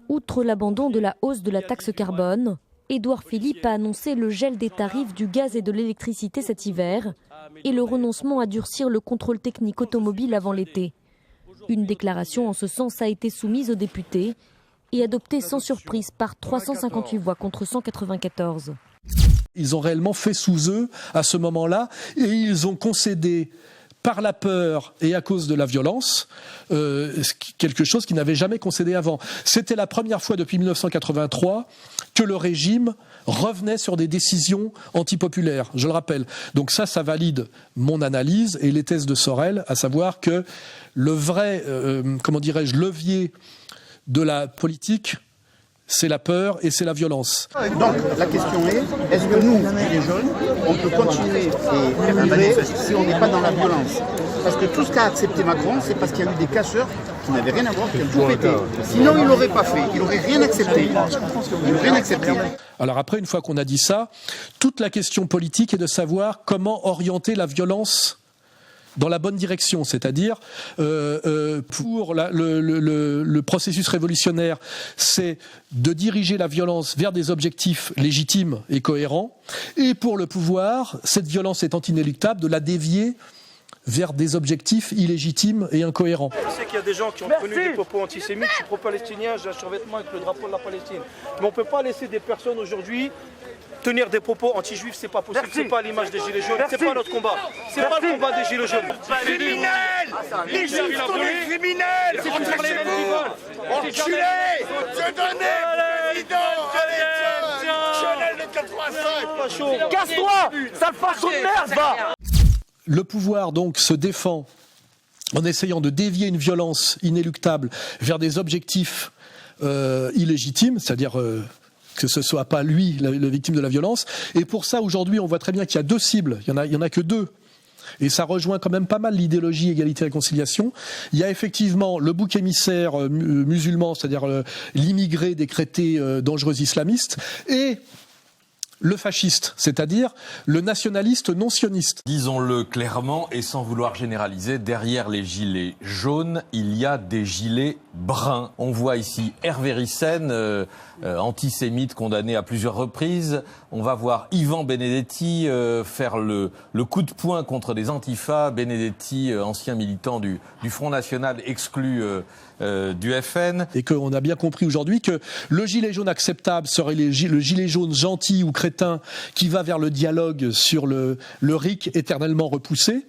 Outre l'abandon de la hausse de la taxe carbone, Édouard Philippe a annoncé le gel des tarifs du gaz et de l'électricité cet hiver et le renoncement à durcir le contrôle technique automobile avant l'été. Une déclaration en ce sens a été soumise aux députés et adopté sans surprise par 358 voix contre 194. Ils ont réellement fait sous eux à ce moment-là et ils ont concédé par la peur et à cause de la violence quelque chose qu'ils n'avaient jamais concédé avant. C'était la première fois depuis 1983 que le régime revenait sur des décisions antipopulaires, je le rappelle. Donc ça valide mon analyse et les thèses de Sorel, à savoir que le vrai, levier de la politique, c'est la peur et c'est la violence. Donc la question est-ce que nous, les jeunes, on peut continuer et vivre si on n'est pas dans la violence? Parce que tout ce qu'a accepté Macron, c'est parce qu'il y a eu des casseurs qui n'avaient rien à voir, qui ont tout pété. Sinon, il n'aurait pas fait, il n'aurait rien accepté. Alors après, une fois qu'on a dit ça, toute la question politique est de savoir comment orienter la violence dans la bonne direction, c'est-à-dire pour le processus révolutionnaire, c'est de diriger la violence vers des objectifs légitimes et cohérents, et pour le pouvoir, cette violence étant inéluctable, de la dévier vers des objectifs illégitimes et incohérents. Je sais qu'il y a des gens qui ont tenu des propos antisémites, je suis pro-palestinien, j'ai un survêtement avec le drapeau de la Palestine. Mais on ne peut pas laisser des personnes aujourd'hui tenir des propos anti-juifs, c'est pas possible, c'est pas l'image des Gilets jaunes, c'est pas notre combat. C'est pas le combat des Gilets jaunes. Criminels! Les juifs sont des criminels! Rentrez-vous! Enculés! Je donnais président! Allez, tiens! Chanel de 85! Casse-toi! Sale façon de merde, va! Le pouvoir donc se défend en essayant de dévier une violence inéluctable vers des objectifs illégitimes, c'est-à-dire que ce soit pas lui la victime de la violence. Et pour ça, aujourd'hui, on voit très bien qu'il y a deux cibles. Il y en a que deux. Et ça rejoint quand même pas mal l'idéologie égalité-réconciliation. Il y a effectivement le bouc émissaire musulman, c'est-à-dire l'immigré décrété dangereux islamiste, et le fasciste, c'est-à-dire le nationaliste non-sioniste. Disons-le clairement et sans vouloir généraliser, derrière les gilets jaunes, il y a des gilets bruns. On voit ici Hervé Ryssen, antisémite condamné à plusieurs reprises. On va voir Yvan Benedetti faire le coup de poing contre des antifas. Benedetti, ancien militant du Front National, exclu du FN. Et qu'on a bien compris aujourd'hui que le gilet jaune acceptable serait le gilet jaune gentil ou crétin qui va vers le dialogue sur le RIC éternellement repoussé.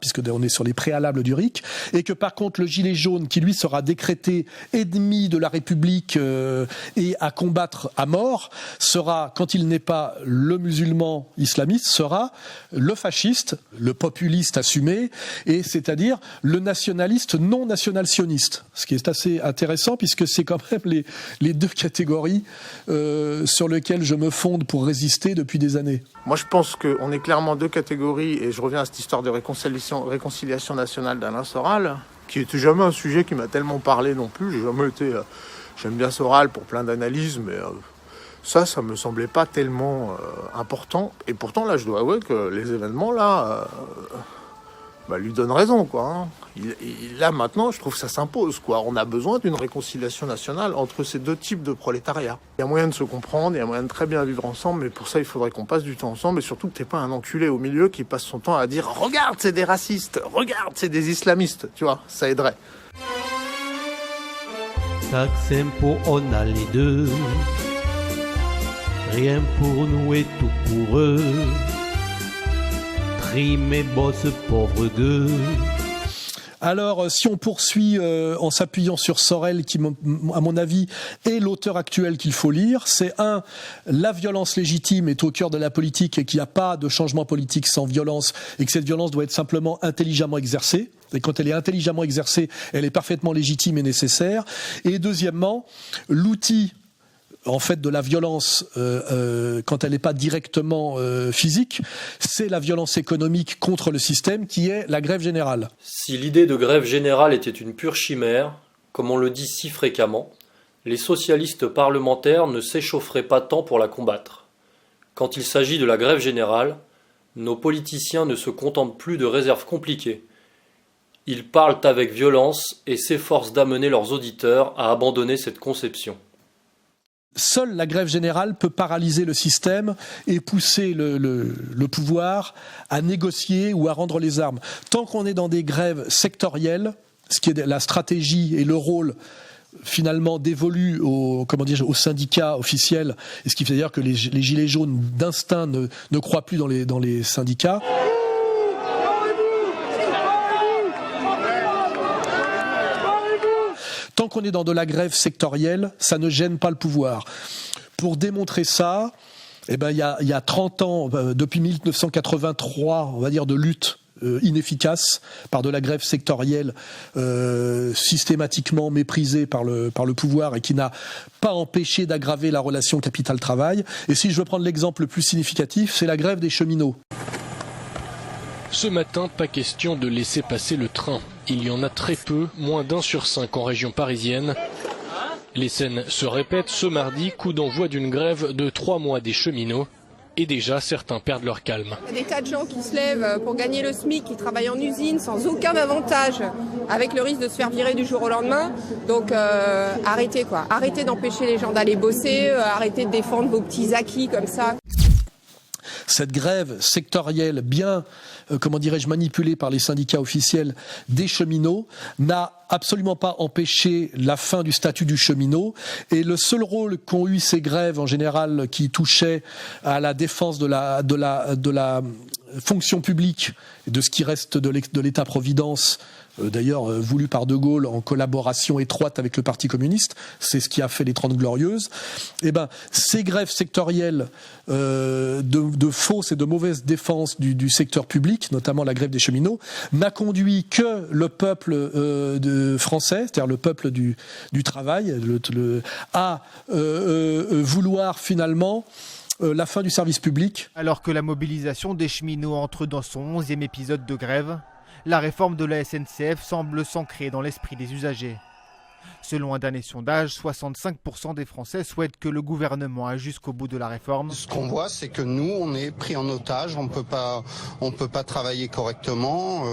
puisque on est sur les préalables du RIC, et que par contre le gilet jaune, qui lui sera décrété ennemi de la République et à combattre à mort, sera, quand il n'est pas le musulman islamiste, sera le fasciste, le populiste assumé, et c'est-à-dire le nationaliste non national-sioniste. Ce qui est assez intéressant, puisque c'est quand même les deux catégories sur lesquelles je me fonde pour résister depuis des années. Moi, je pense qu'on est clairement deux catégories, et je reviens à cette histoire de réconciliation nationale d'Alain Soral, qui n'était jamais un sujet qui m'a tellement parlé non plus. J'ai jamais été... j'aime bien Soral pour plein d'analyses, mais ça me semblait pas tellement important. Et pourtant, là, je dois avouer que les événements, là, lui donnent raison, quoi. Là, maintenant, je trouve que ça s'impose, quoi. On a besoin d'une réconciliation nationale entre ces deux types de prolétariat. Il y a moyen de se comprendre, il y a moyen de très bien vivre ensemble, mais pour ça, il faudrait qu'on passe du temps ensemble, et surtout que t'es pas un enculé au milieu qui passe son temps à dire « Regarde, c'est des racistes, regarde, c'est des islamistes », tu vois, ça aiderait. Taxempo, on a les deux, rien pour nous et tout pour eux. Prime et bosse, pauvre gueux. Alors, si on poursuit en s'appuyant sur Sorel, qui, à mon avis, est l'auteur actuel qu'il faut lire, c'est la violence légitime est au cœur de la politique et qu'il n'y a pas de changement politique sans violence et que cette violence doit être simplement intelligemment exercée. Et quand elle est intelligemment exercée, elle est parfaitement légitime et nécessaire. Et deuxièmement, l'outil en fait de la violence quand elle n'est pas directement physique, c'est la violence économique contre le système qui est la grève générale. Si l'idée de grève générale était une pure chimère, comme on le dit si fréquemment, les socialistes parlementaires ne s'échaufferaient pas tant pour la combattre. Quand il s'agit de la grève générale, nos politiciens ne se contentent plus de réserves compliquées. Ils parlent avec violence et s'efforcent d'amener leurs auditeurs à abandonner cette conception. Seule la grève générale peut paralyser le système et pousser le pouvoir à négocier ou à rendre les armes. Tant qu'on est dans des grèves sectorielles, ce qui est la stratégie et le rôle finalement dévolu aux syndicats officiels, et ce qui fait d'ailleurs que les gilets jaunes d'instinct ne croient plus dans les syndicats. Tant qu'on est dans de la grève sectorielle, ça ne gêne pas le pouvoir. Pour démontrer ça, il y a 30 ans, depuis 1983, on va dire, de lutte inefficace par de la grève sectorielle systématiquement méprisée par le pouvoir et qui n'a pas empêché d'aggraver la relation capital-travail. Et si je veux prendre l'exemple le plus significatif, c'est la grève des cheminots. Ce matin, pas question de laisser passer le train. Il y en a très peu, moins d'1 sur 5 en région parisienne. Les scènes se répètent. Ce mardi, coup d'envoi d'une grève de 3 mois des cheminots. Et déjà, certains perdent leur calme. Il y a des tas de gens qui se lèvent pour gagner le SMIC, qui travaillent en usine sans aucun avantage, avec le risque de se faire virer du jour au lendemain. Donc arrêtez, quoi. Arrêtez d'empêcher les gens d'aller bosser, arrêtez de défendre vos petits acquis comme ça. Cette grève sectorielle bien, manipulée par les syndicats officiels des cheminots n'a absolument pas empêché la fin du statut du cheminot. Et le seul rôle qu'ont eu ces grèves en général qui touchaient à la défense de la fonction publique et de ce qui reste de l'État-providence, d'ailleurs voulu par De Gaulle en collaboration étroite avec le Parti communiste, c'est ce qui a fait les 30 Glorieuses, ces grèves sectorielles de fausses et de mauvaises défenses du secteur public, notamment la grève des cheminots, n'a conduit que le peuple français, c'est-à-dire le peuple du travail, à vouloir finalement la fin du service public. Alors que la mobilisation des cheminots entre dans son 11e épisode de grève, la réforme de la SNCF semble s'ancrer dans l'esprit des usagers. Selon un dernier sondage, 65% des Français souhaitent que le gouvernement aille jusqu'au bout de la réforme. Ce qu'on voit, c'est que nous, on est pris en otage, on peut pas travailler correctement.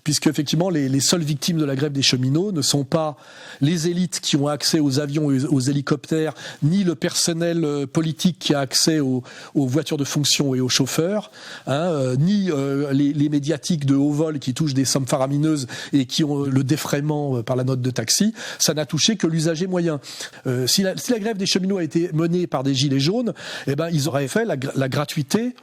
Puisque effectivement les seules victimes de la grève des cheminots ne sont pas les élites qui ont accès aux avions et aux hélicoptères, ni le personnel politique qui a accès aux voitures de fonction et aux chauffeurs, ni les médiatiques de haut vol qui touchent des sommes faramineuses et qui ont le défraiement par la note de taxi. Ça n'a touché que l'usager moyen. Si la grève des cheminots a été menée par des gilets jaunes, ils auraient fait la gratuité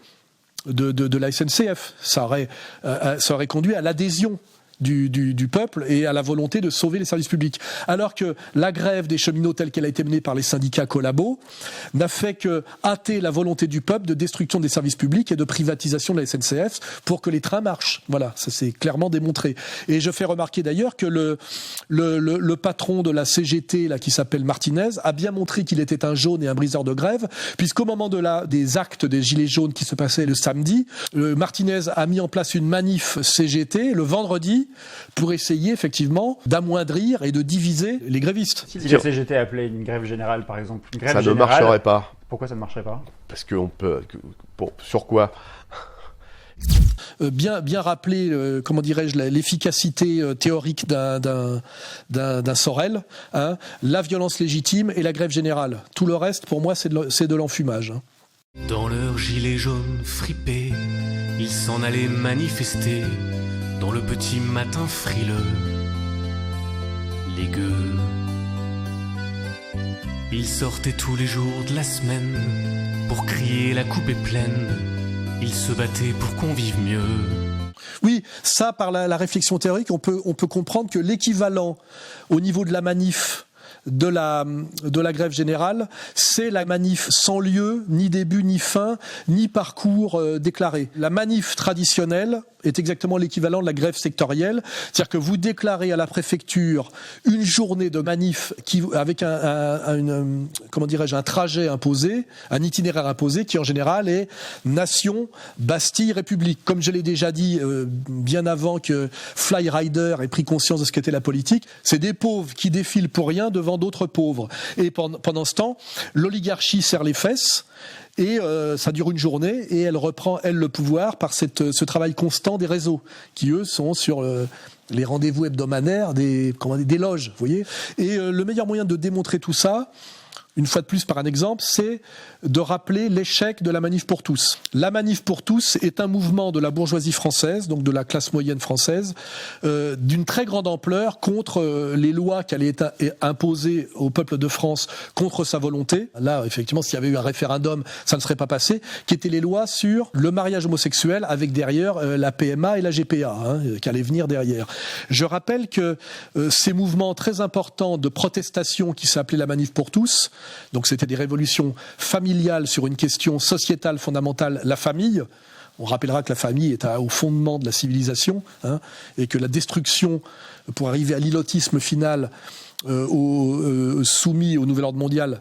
de la SNCF. Ça aurait conduit à l'adhésion du peuple et à la volonté de sauver les services publics. Alors que la grève des cheminots telle qu'elle a été menée par les syndicats collabos n'a fait que hâter la volonté du peuple de destruction des services publics et de privatisation de la SNCF pour que les trains marchent. Voilà, ça s'est clairement démontré. Et je fais remarquer d'ailleurs que le patron de la CGT, là, qui s'appelle Martinez, a bien montré qu'il était un jaune et un briseur de grève, puisqu'au moment des actes des Gilets jaunes qui se passaient le samedi, Martinez a mis en place une manif CGT le vendredi pour essayer effectivement d'amoindrir et de diviser les grévistes. Si la CGT appelait une grève générale, par exemple, une grève ça générale, ne marcherait pas. Pourquoi ça ne marcherait pas ? Parce qu'on peut... sur quoi ? Bien rappeler, l'efficacité théorique d'un Sorel, hein, la violence légitime et la grève générale. Tout le reste, pour moi, c'est de l'enfumage. Hein. Dans leurs gilets jaunes fripés, ils s'en allaient manifester. Dans le petit matin frileux, les gueux, ils sortaient tous les jours de la semaine pour crier la coupe est pleine, ils se battaient pour qu'on vive mieux. Oui, ça, par la réflexion théorique, on peut comprendre que l'équivalent au niveau de la manif de la grève générale, c'est la manif sans lieu, ni début, ni fin, ni parcours déclaré. La manif traditionnelle est exactement l'équivalent de la grève sectorielle, c'est-à-dire que vous déclarez à la préfecture une journée de manif avec un trajet imposé, un itinéraire imposé qui en général est Nation, Bastille, République. Comme je l'ai déjà dit bien avant que Fly Rider ait pris conscience de ce qu'était la politique, c'est des pauvres qui défilent pour rien devant d'autres pauvres. Et pendant ce temps, l'oligarchie serre les fesses. Et ça dure une journée et elle reprend, le pouvoir par ce travail constant des réseaux qui, eux, sont sur les rendez-vous hebdomadaires des loges, vous voyez. Et le meilleur moyen de démontrer tout ça, une fois de plus par un exemple, c'est de rappeler l'échec de la Manif pour tous. La Manif pour tous est un mouvement de la bourgeoisie française, donc de la classe moyenne française, d'une très grande ampleur contre les lois qui allaient être imposées au peuple de France contre sa volonté. Là, effectivement, s'il y avait eu un référendum, ça ne serait pas passé, qui étaient les lois sur le mariage homosexuel avec derrière la PMA et la GPA, qui allaient venir derrière. Je rappelle que ces mouvements très importants de protestation qui s'appelaient la Manif pour tous, donc c'était des révolutions familiales sur une question sociétale fondamentale, la famille. On rappellera que la famille est au fondement de la civilisation, et que la destruction, pour arriver à l'ilotisme final, soumis au nouvel ordre mondial,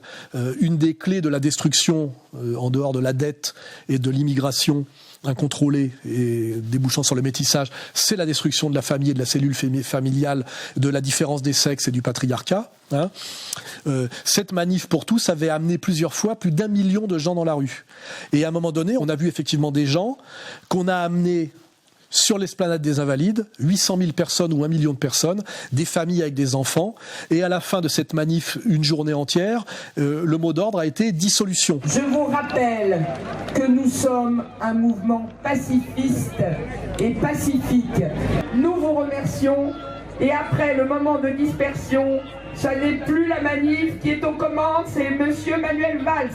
une des clés de la destruction, en dehors de la dette et de l'immigration incontrôlée et débouchant sur le métissage, c'est la destruction de la famille et de la cellule familiale, de la différence des sexes et du patriarcat. Cette manif pour tous avait amené plusieurs fois plus d'1 million de gens dans la rue. Et à un moment donné, on a vu effectivement des gens qu'on a amenés sur l'esplanade des Invalides, 800 000 personnes ou 1 million de personnes, des familles avec des enfants. Et à la fin de cette manif, une journée entière, le mot d'ordre a été dissolution. Je vous rappelle que nous sommes un mouvement pacifiste et pacifique. Nous vous remercions. Et après le moment de dispersion, ça n'est plus la manif qui est aux commandes, c'est monsieur Manuel Valls.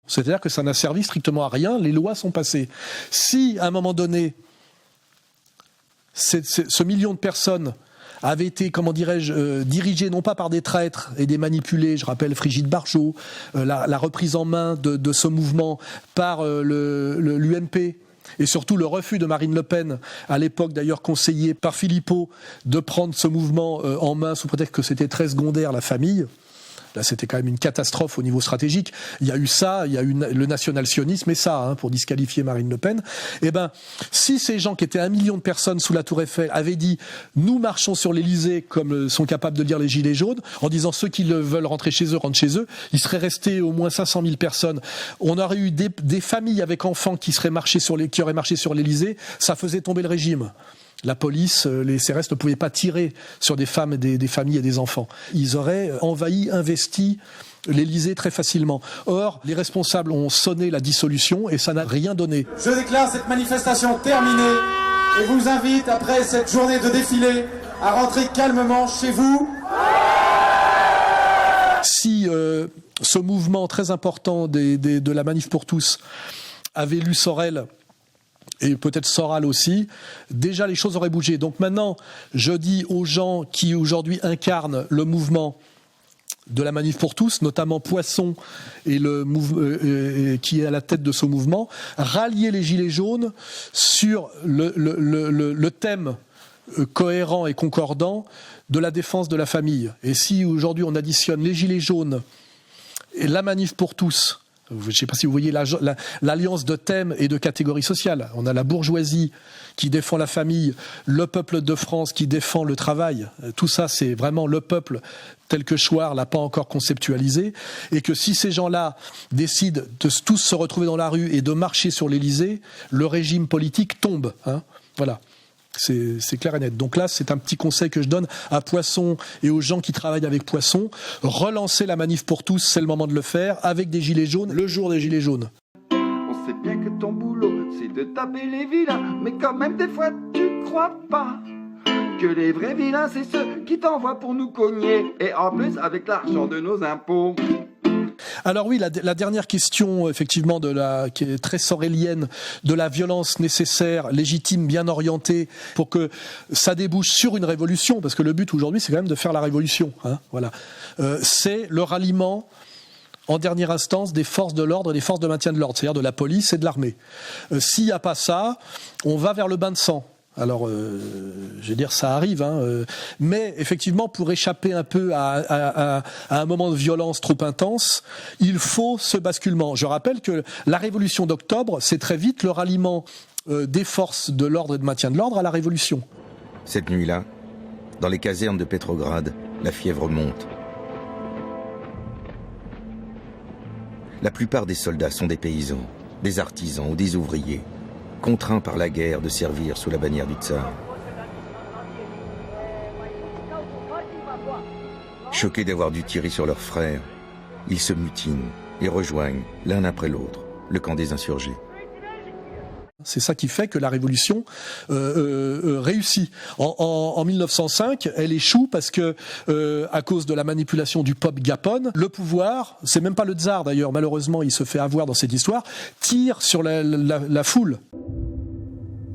C'est-à-dire que ça n'a servi strictement à rien, les lois sont passées. Si, à un moment donné, ce million de personnes avait été, dirigé non pas par des traîtres et des manipulés, je rappelle Frigide Barjot, la reprise en main de ce mouvement par l'UMP, et surtout le refus de Marine Le Pen, à l'époque d'ailleurs conseillé par Philippot, de prendre ce mouvement en main sous prétexte que c'était très secondaire la famille. Là, c'était quand même une catastrophe au niveau stratégique. Il y a eu ça, il y a eu le national-sionisme et ça, pour disqualifier Marine Le Pen. Eh ben, si ces gens qui étaient 1 million de personnes sous la Tour Eiffel avaient dit « nous marchons sur l'Élysée » comme sont capables de le dire les Gilets jaunes, en disant ceux qui veulent rentrer chez eux, rentrent chez eux, il serait resté au moins 500 000 personnes. On aurait eu des familles avec enfants qui auraient marché sur l'Élysée, ça faisait tomber le régime. La police, les CRS ne pouvaient pas tirer sur des femmes, des familles et des enfants. Ils auraient investi l'Élysée très facilement. Or, les responsables ont sonné la dissolution et ça n'a rien donné. Je déclare cette manifestation terminée et vous invite, après cette journée de défilé, à rentrer calmement chez vous. Si ce mouvement très important de la Manif pour tous avait lu Sorel, et peut-être Soral aussi, déjà les choses auraient bougé. Donc maintenant, je dis aux gens qui aujourd'hui incarnent le mouvement de la Manif pour tous, notamment Poisson et qui est à la tête de ce mouvement, rallier les Gilets jaunes sur le thème cohérent et concordant de la défense de la famille. Et si aujourd'hui on additionne les Gilets jaunes et la Manif pour tous, je ne sais pas si vous voyez l'alliance de thèmes et de catégories sociales. On a la bourgeoisie qui défend la famille, le peuple de France qui défend le travail. Tout ça, c'est vraiment le peuple tel que Chouard l'a pas encore conceptualisé. Et que si ces gens-là décident de tous se retrouver dans la rue et de marcher sur l'Élysée, le régime politique tombe. Voilà. C'est clair et net. Donc là, c'est un petit conseil que je donne à Poisson et aux gens qui travaillent avec Poisson. Relancer la Manif pour tous, c'est le moment de le faire, avec des Gilets jaunes, le jour des Gilets jaunes. On sait bien que ton boulot, c'est de taper les vilains, mais quand même des fois tu crois pas que les vrais vilains, c'est ceux qui t'envoient pour nous cogner, et en plus avec l'argent de nos impôts. Alors oui, la dernière question, effectivement, qui est très sorélienne, de la violence nécessaire, légitime, bien orientée, pour que ça débouche sur une révolution, parce que le but aujourd'hui, c'est quand même de faire la révolution. Voilà. C'est le ralliement, en dernière instance, des forces de l'ordre et des forces de maintien de l'ordre, c'est-à-dire de la police et de l'armée. S'il n'y a pas ça, on va vers le bain de sang. Alors, je veux dire, ça arrive, mais effectivement, pour échapper un peu à un moment de violence trop intense, il faut ce basculement. Je rappelle que la révolution d'octobre, c'est très vite le ralliement des forces de l'ordre et de maintien de l'ordre à la révolution. Cette nuit-là, dans les casernes de Petrograd, la fièvre monte. La plupart des soldats sont des paysans, des artisans ou des ouvriers, contraints par la guerre de servir sous la bannière du tsar. Choqués d'avoir dû tirer sur leurs frères, ils se mutinent et rejoignent, l'un après l'autre, le camp des insurgés. C'est ça qui fait que la révolution réussit. En 1905, elle échoue parce que, à cause de la manipulation du pop Gapon, le pouvoir, c'est même pas le tsar d'ailleurs, malheureusement il se fait avoir dans cette histoire, tire sur la foule.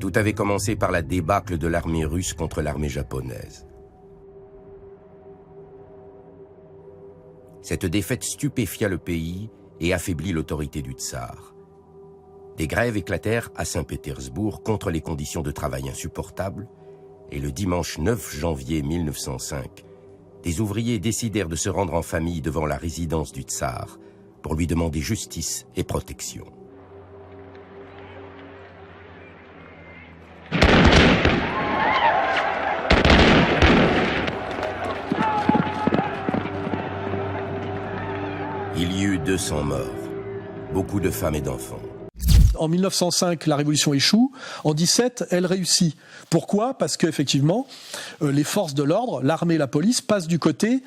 Tout avait commencé par la débâcle de l'armée russe contre l'armée japonaise. Cette défaite stupéfia le pays et affaiblit l'autorité du tsar. Des grèves éclatèrent à Saint-Pétersbourg contre les conditions de travail insupportables, et le dimanche 9 janvier 1905, des ouvriers décidèrent de se rendre en famille devant la résidence du tsar pour lui demander justice et protection. Il y eut 200 morts, beaucoup de femmes et d'enfants. En 1905, la révolution échoue. En 17, elle réussit. Pourquoi ? Parce qu'effectivement, les forces de l'ordre, l'armée et la police, passent du côté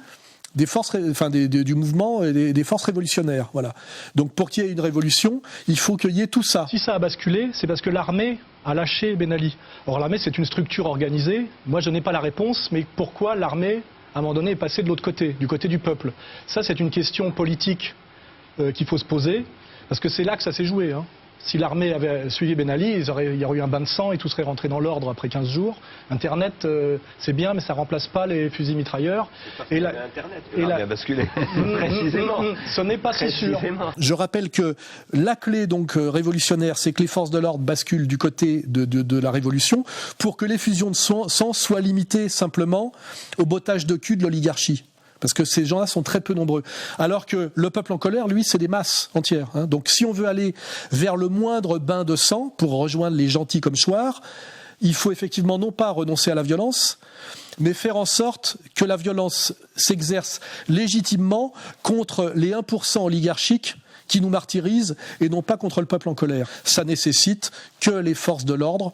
des forces, du mouvement et des forces révolutionnaires. Voilà. Donc, pour qu'il y ait une révolution, il faut qu'il y ait tout ça. Si ça a basculé, c'est parce que l'armée a lâché Ben Ali. Or, l'armée, c'est une structure organisée. Moi, je n'ai pas la réponse, mais pourquoi l'armée, à un moment donné, est passée de l'autre côté, du côté du peuple ? Ça, c'est une question politique qu'il faut se poser, parce que c'est là que ça s'est joué. Si l'armée avait suivi Ben Ali, il y aurait eu un bain de sang et tout serait rentré dans l'ordre après 15 jours. Internet, c'est bien, mais ça ne remplace pas les fusils mitrailleurs. Internet, bien basculé. Précisément. Ce n'est pas si sûr. Je rappelle que la clé donc révolutionnaire, c'est que les forces de l'ordre basculent du côté de la révolution pour que les fusions de sang soient limitées simplement au bottage de cul de l'oligarchie. Parce que ces gens-là sont très peu nombreux. Alors que le peuple en colère, lui, c'est des masses entières. Donc si on veut aller vers le moindre bain de sang pour rejoindre les gentils comme Chouard, il faut effectivement non pas renoncer à la violence, mais faire en sorte que la violence s'exerce légitimement contre les 1% oligarchiques qui nous martyrisent et non pas contre le peuple en colère. Ça nécessite que les forces de l'ordre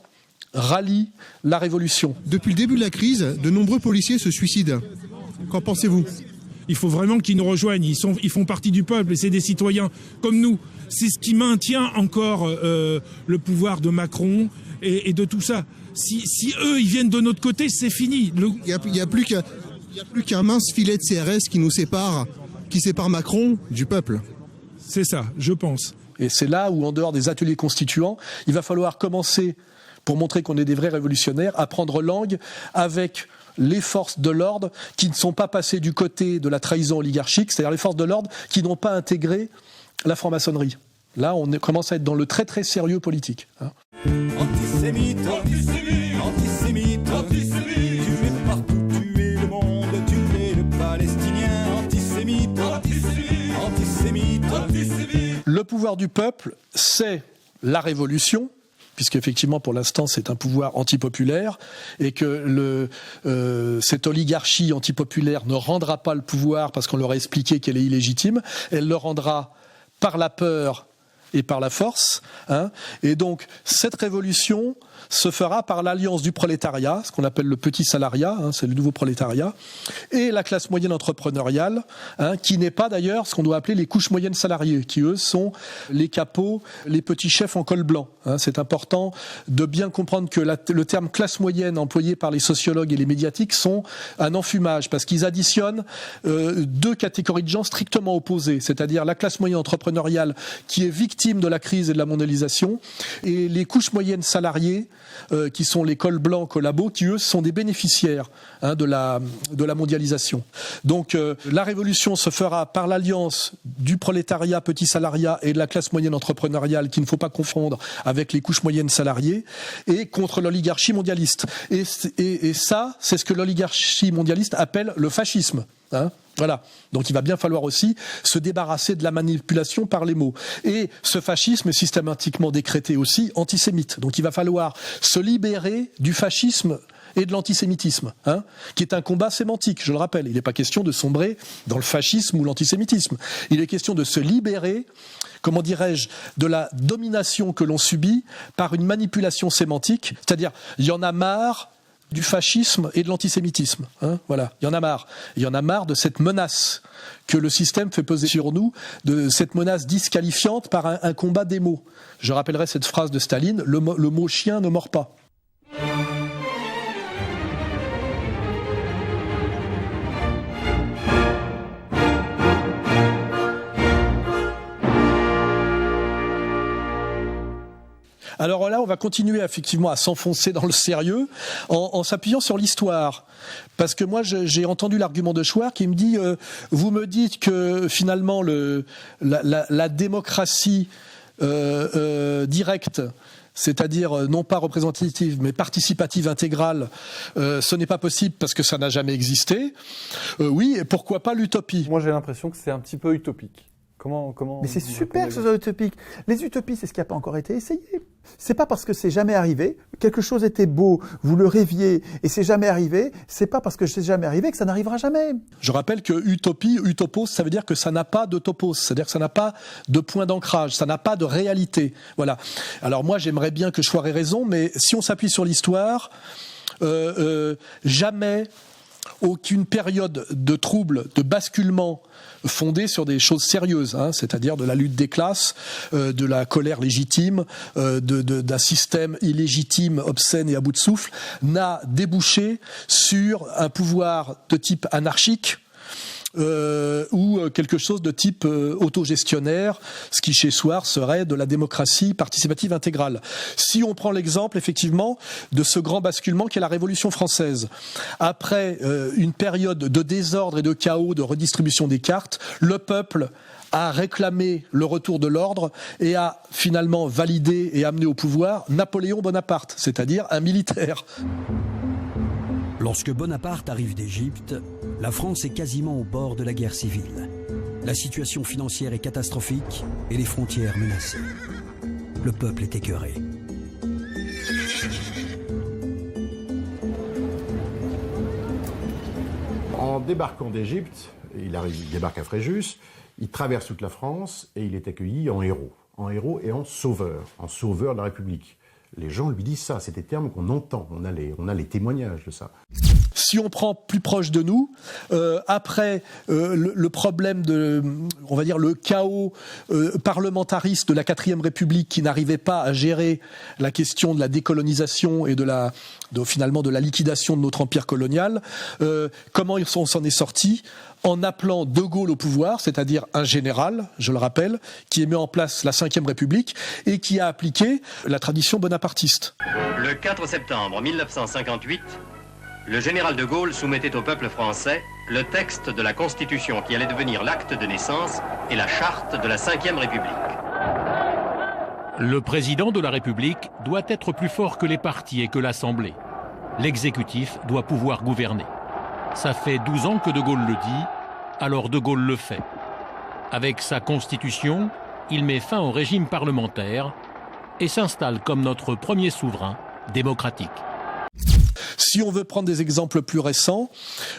rallient la révolution. Depuis le début de la crise, de nombreux policiers se suicident. Qu'en pensez-vous ? Il faut vraiment qu'ils nous rejoignent. Ils font partie du peuple et c'est des citoyens comme nous. C'est ce qui maintient encore le pouvoir de Macron et de tout ça. Si eux, ils viennent de notre côté, c'est fini. Il n'y a plus qu'un mince filet de CRS qui nous sépare qui sépare Macron du peuple. C'est ça, je pense. Et c'est là où, en dehors des ateliers constituants, il va falloir commencer, pour montrer qu'on est des vrais révolutionnaires, à prendre langue avec les forces de l'ordre qui ne sont pas passées du côté de la trahison oligarchique, c'est-à-dire les forces de l'ordre qui n'ont pas intégré la franc-maçonnerie. Là, on commence à être dans le très très sérieux politique. Antisémite, antisémite, antisémite, antisémite, tu es partout, tu es le monde, tu es le Palestinien, antisémite, antisémite, antisémite, antisémite. Le pouvoir du peuple, c'est la révolution, puisqu'effectivement pour l'instant c'est un pouvoir antipopulaire, et que cette oligarchie antipopulaire ne rendra pas le pouvoir parce qu'on leur a expliqué qu'elle est illégitime, elle le rendra par la peur et par la force, et donc cette révolution se fera par l'alliance du prolétariat, ce qu'on appelle le petit salariat, c'est le nouveau prolétariat, et la classe moyenne entrepreneuriale, qui n'est pas d'ailleurs ce qu'on doit appeler les couches moyennes salariées, qui eux sont les capots, les petits chefs en col blanc. C'est important de bien comprendre que le terme classe moyenne employé par les sociologues et les médiatiques sont un enfumage, parce qu'ils additionnent deux catégories de gens strictement opposées, c'est-à-dire la classe moyenne entrepreneuriale qui est victime de la crise et de la mondialisation, et les couches moyennes salariées qui sont les cols blancs collabos, qui eux sont des bénéficiaires de la mondialisation. Donc la révolution se fera par l'alliance du prolétariat, petit salariat et de la classe moyenne entrepreneuriale, qu'il ne faut pas confondre avec les couches moyennes salariées, et contre l'oligarchie mondialiste. Et ça, c'est ce que l'oligarchie mondialiste appelle le fascisme. Voilà. Donc il va bien falloir aussi se débarrasser de la manipulation par les mots. Et ce fascisme est systématiquement décrété aussi antisémite. Donc il va falloir se libérer du fascisme et de l'antisémitisme, qui est un combat sémantique, je le rappelle. Il n'est pas question de sombrer dans le fascisme ou l'antisémitisme. Il est question de se libérer, comment dirais-je, de la domination que l'on subit par une manipulation sémantique. C'est-à-dire, il y en a marre du fascisme et de l'antisémitisme. Voilà, il y en a marre. Il y en a marre de cette menace que le système fait peser sur nous, de cette menace disqualifiante par un combat des mots. Je rappellerai cette phrase de Staline, le mot chien ne mord pas. Alors là, on va continuer effectivement à s'enfoncer dans le sérieux en s'appuyant sur l'histoire. Parce que moi, j'ai entendu l'argument de Chouard qui me dit vous me dites que finalement la démocratie directe, c'est-à-dire non pas représentative mais participative intégrale, ce n'est pas possible parce que ça n'a jamais existé. Oui, et pourquoi pas l'utopie ? Moi, j'ai l'impression que c'est un petit peu utopique. Mais c'est super que ce soit utopique. Les utopies, c'est ce qui n'a pas encore été essayé. C'est pas parce que c'est jamais arrivé, quelque chose était beau, vous le rêviez et c'est jamais arrivé, c'est pas parce que c'est jamais arrivé que ça n'arrivera jamais. Je rappelle que utopie, utopos, ça veut dire que ça n'a pas de topos, c'est-à-dire que ça n'a pas de point d'ancrage, ça n'a pas de réalité. Voilà. Alors moi, j'aimerais bien que Chouard ait raison, mais si on s'appuie sur l'histoire, jamais aucune période de trouble, de basculement fondée sur des choses sérieuses, c'est-à-dire de la lutte des classes, de la colère légitime, d'un système illégitime, obscène et à bout de souffle, n'a débouché sur un pouvoir de type anarchique, ou quelque chose de type autogestionnaire, ce qui chez Chouard serait de la démocratie participative intégrale. Si on prend l'exemple effectivement de ce grand basculement qu'est la Révolution française, après une période de désordre et de chaos, de redistribution des cartes, le peuple a réclamé le retour de l'ordre et a finalement validé et amené au pouvoir Napoléon Bonaparte, c'est-à-dire un militaire. Lorsque Bonaparte arrive d'Égypte, la France est quasiment au bord de la guerre civile. La situation financière est catastrophique et les frontières menacées. Le peuple est écœuré. En débarquant d'Égypte, il débarque à Fréjus, il traverse toute la France et il est accueilli en héros et en sauveur de la République. Les gens lui disent ça, c'est des termes qu'on entend, on a les témoignages de ça. Si on prend plus proche de nous, après le problème de, on va dire, le chaos parlementariste de la 4e République qui n'arrivait pas à gérer la question de la décolonisation et finalement de la liquidation de notre empire colonial, comment on s'en est sorti ? En appelant De Gaulle au pouvoir, c'est-à-dire un général, je le rappelle, qui a mis en place la 5e République et qui a appliqué la tradition bonapartiste. Le 4 septembre 1958, le général de Gaulle soumettait au peuple français le texte de la Constitution qui allait devenir l'acte de naissance et la charte de la 5e République. Le président de la République doit être plus fort que les partis et que l'Assemblée. L'exécutif doit pouvoir gouverner. Ça fait 12 ans que De Gaulle le dit, alors De Gaulle le fait. Avec sa constitution, il met fin au régime parlementaire et s'installe comme notre premier souverain démocratique. Si on veut prendre des exemples plus récents,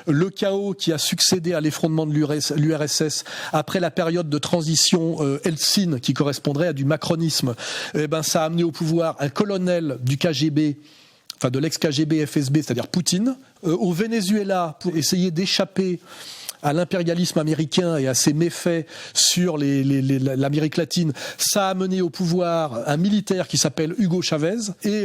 le chaos qui a succédé à l'effondrement de l'URSS après la période de transition Helsinki, qui correspondrait à du macronisme, ça a amené au pouvoir un colonel du KGB, enfin de l'ex-KGB FSB, c'est-à-dire Poutine, au Venezuela, pour essayer d'échapper à l'impérialisme américain et à ses méfaits sur l'Amérique latine. Ça a mené au pouvoir un militaire qui s'appelle Hugo Chavez. Et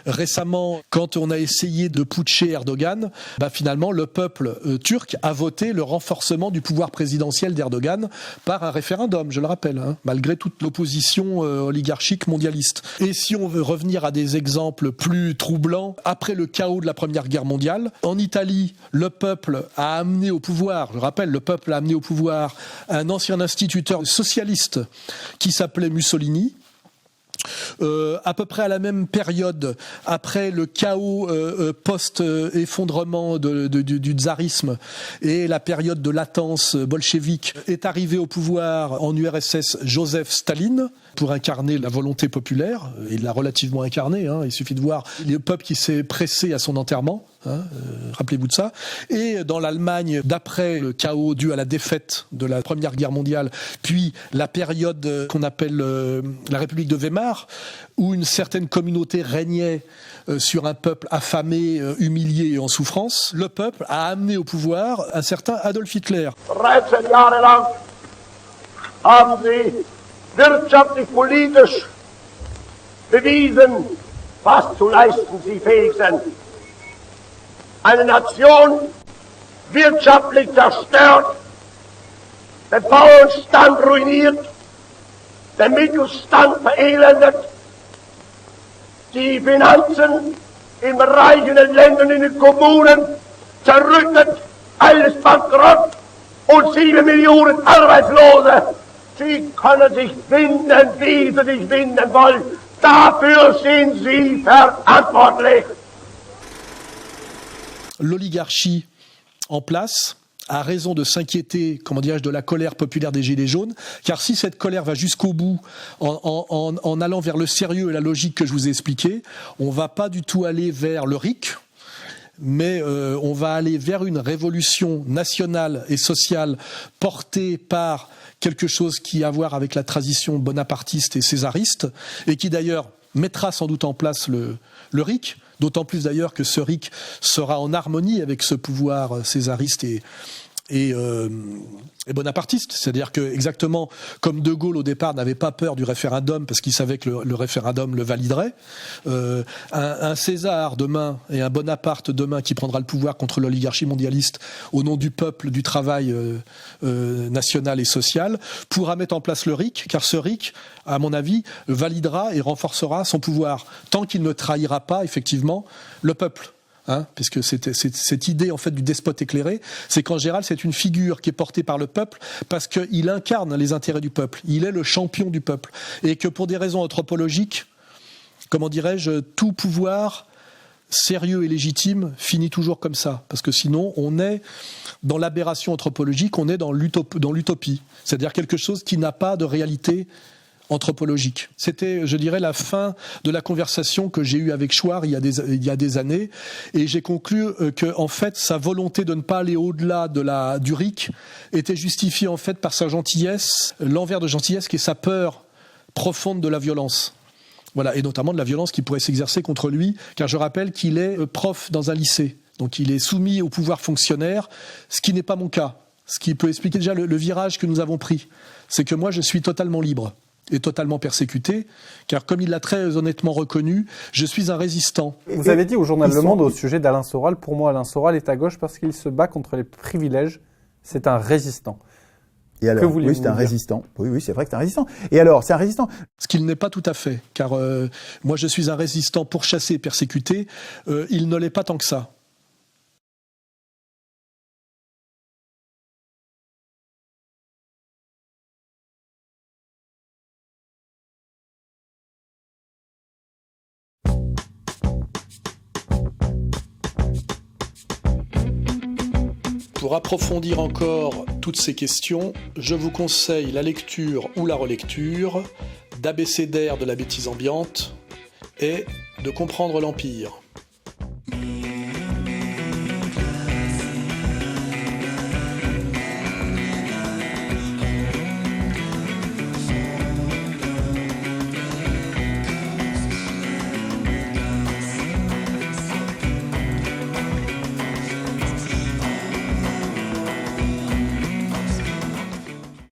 récemment, quand on a essayé de putcher Erdogan, finalement, le peuple turc a voté le renforcement du pouvoir présidentiel d'Erdogan par un référendum, je le rappelle, malgré toute l'opposition oligarchique mondialiste. Et si on veut revenir à des exemples plus troublants, après le chaos de la Première Guerre mondiale, en Italie, le peuple a amené au pouvoir, je rappelle, le peuple a amené au pouvoir un ancien instituteur socialiste qui s'appelait Mussolini. À peu près à la même période, après le chaos post-effondrement du tsarisme et la période de latence bolchevique, est arrivé au pouvoir en URSS Joseph Staline pour incarner la volonté populaire. Il l'a relativement incarné, il suffit de voir le peuple qui s'est pressé à son enterrement. Rappelez-vous de ça. Et dans l'Allemagne, d'après le chaos dû à la défaite de la Première Guerre mondiale, puis la période qu'on appelle la République de Weimar, où une certaine communauté régnait sur un peuple affamé, humilié et en souffrance, le peuple a amené au pouvoir un certain Adolf Hitler. 13 Jahre lang haben sie wirtschaftlich, politisch bewiesen, was zu leisten sie fähig sind. Eine Nation wirtschaftlich zerstört, den Bauernstand ruiniert, den Mittelstand verelendet, die Finanzen in reichen Ländern, in den Kommunen zerrüttet, alles bankrott und 7 Millionen Arbeitslose. Sie können sich finden, wie sie sich finden wollen. Dafür sind sie verantwortlich. L'oligarchie en place a raison de s'inquiéter, de la colère populaire des Gilets jaunes, car si cette colère va jusqu'au bout, en allant vers le sérieux et la logique que je vous ai expliqué, on ne va pas du tout aller vers le RIC, mais on va aller vers une révolution nationale et sociale portée par quelque chose qui a à voir avec la tradition bonapartiste et césariste, et qui d'ailleurs mettra sans doute en place le RIC, d'autant plus d'ailleurs que ce RIC sera en harmonie avec ce pouvoir césariste et bonapartiste. C'est-à-dire que, exactement comme De Gaulle au départ n'avait pas peur du référendum parce qu'il savait que le référendum le validerait, un César demain et un Bonaparte demain qui prendra le pouvoir contre l'oligarchie mondialiste au nom du peuple, du travail national et social, pourra mettre en place le RIC, car ce RIC, à mon avis, validera et renforcera son pouvoir tant qu'il ne trahira pas effectivement le peuple. Puisque cette idée en fait du despote éclairé, c'est qu'en général c'est une figure qui est portée par le peuple parce qu'il incarne les intérêts du peuple, il est le champion du peuple, et que pour des raisons anthropologiques, tout pouvoir sérieux et légitime finit toujours comme ça, parce que sinon on est dans l'aberration anthropologique, on est dans l'utopie, c'est-à-dire quelque chose qui n'a pas de réalité anthropologique. C'était, je dirais, la fin de la conversation que j'ai eue avec Chouard il y a des années, et j'ai conclu que, en fait, sa volonté de ne pas aller au-delà du RIC était justifiée, en fait, par sa gentillesse, l'envers de gentillesse qui est sa peur profonde de la violence. Voilà, et notamment de la violence qui pourrait s'exercer contre lui, car je rappelle qu'il est prof dans un lycée. Donc il est soumis au pouvoir fonctionnaire, ce qui n'est pas mon cas. Ce qui peut expliquer déjà le virage que nous avons pris. C'est que moi, je suis totalement libre et totalement persécuté, car comme il l'a très honnêtement reconnu, je suis un résistant. Vous avez dit au journal Le Monde au sujet d'Alain Soral, pour moi Alain Soral est à gauche parce qu'il se bat contre les privilèges, c'est un résistant. Et alors, oui, c'est un résistant. Oui, c'est vrai que c'est un résistant. Et alors, c'est un résistant. Ce qu'il n'est pas tout à fait, car moi je suis un résistant pourchassé et persécuté, il ne l'est pas tant que ça. Pour approfondir encore toutes ces questions, je vous conseille la lecture ou la relecture d'Abécédaire de la bêtise ambiante et de Comprendre l'Empire.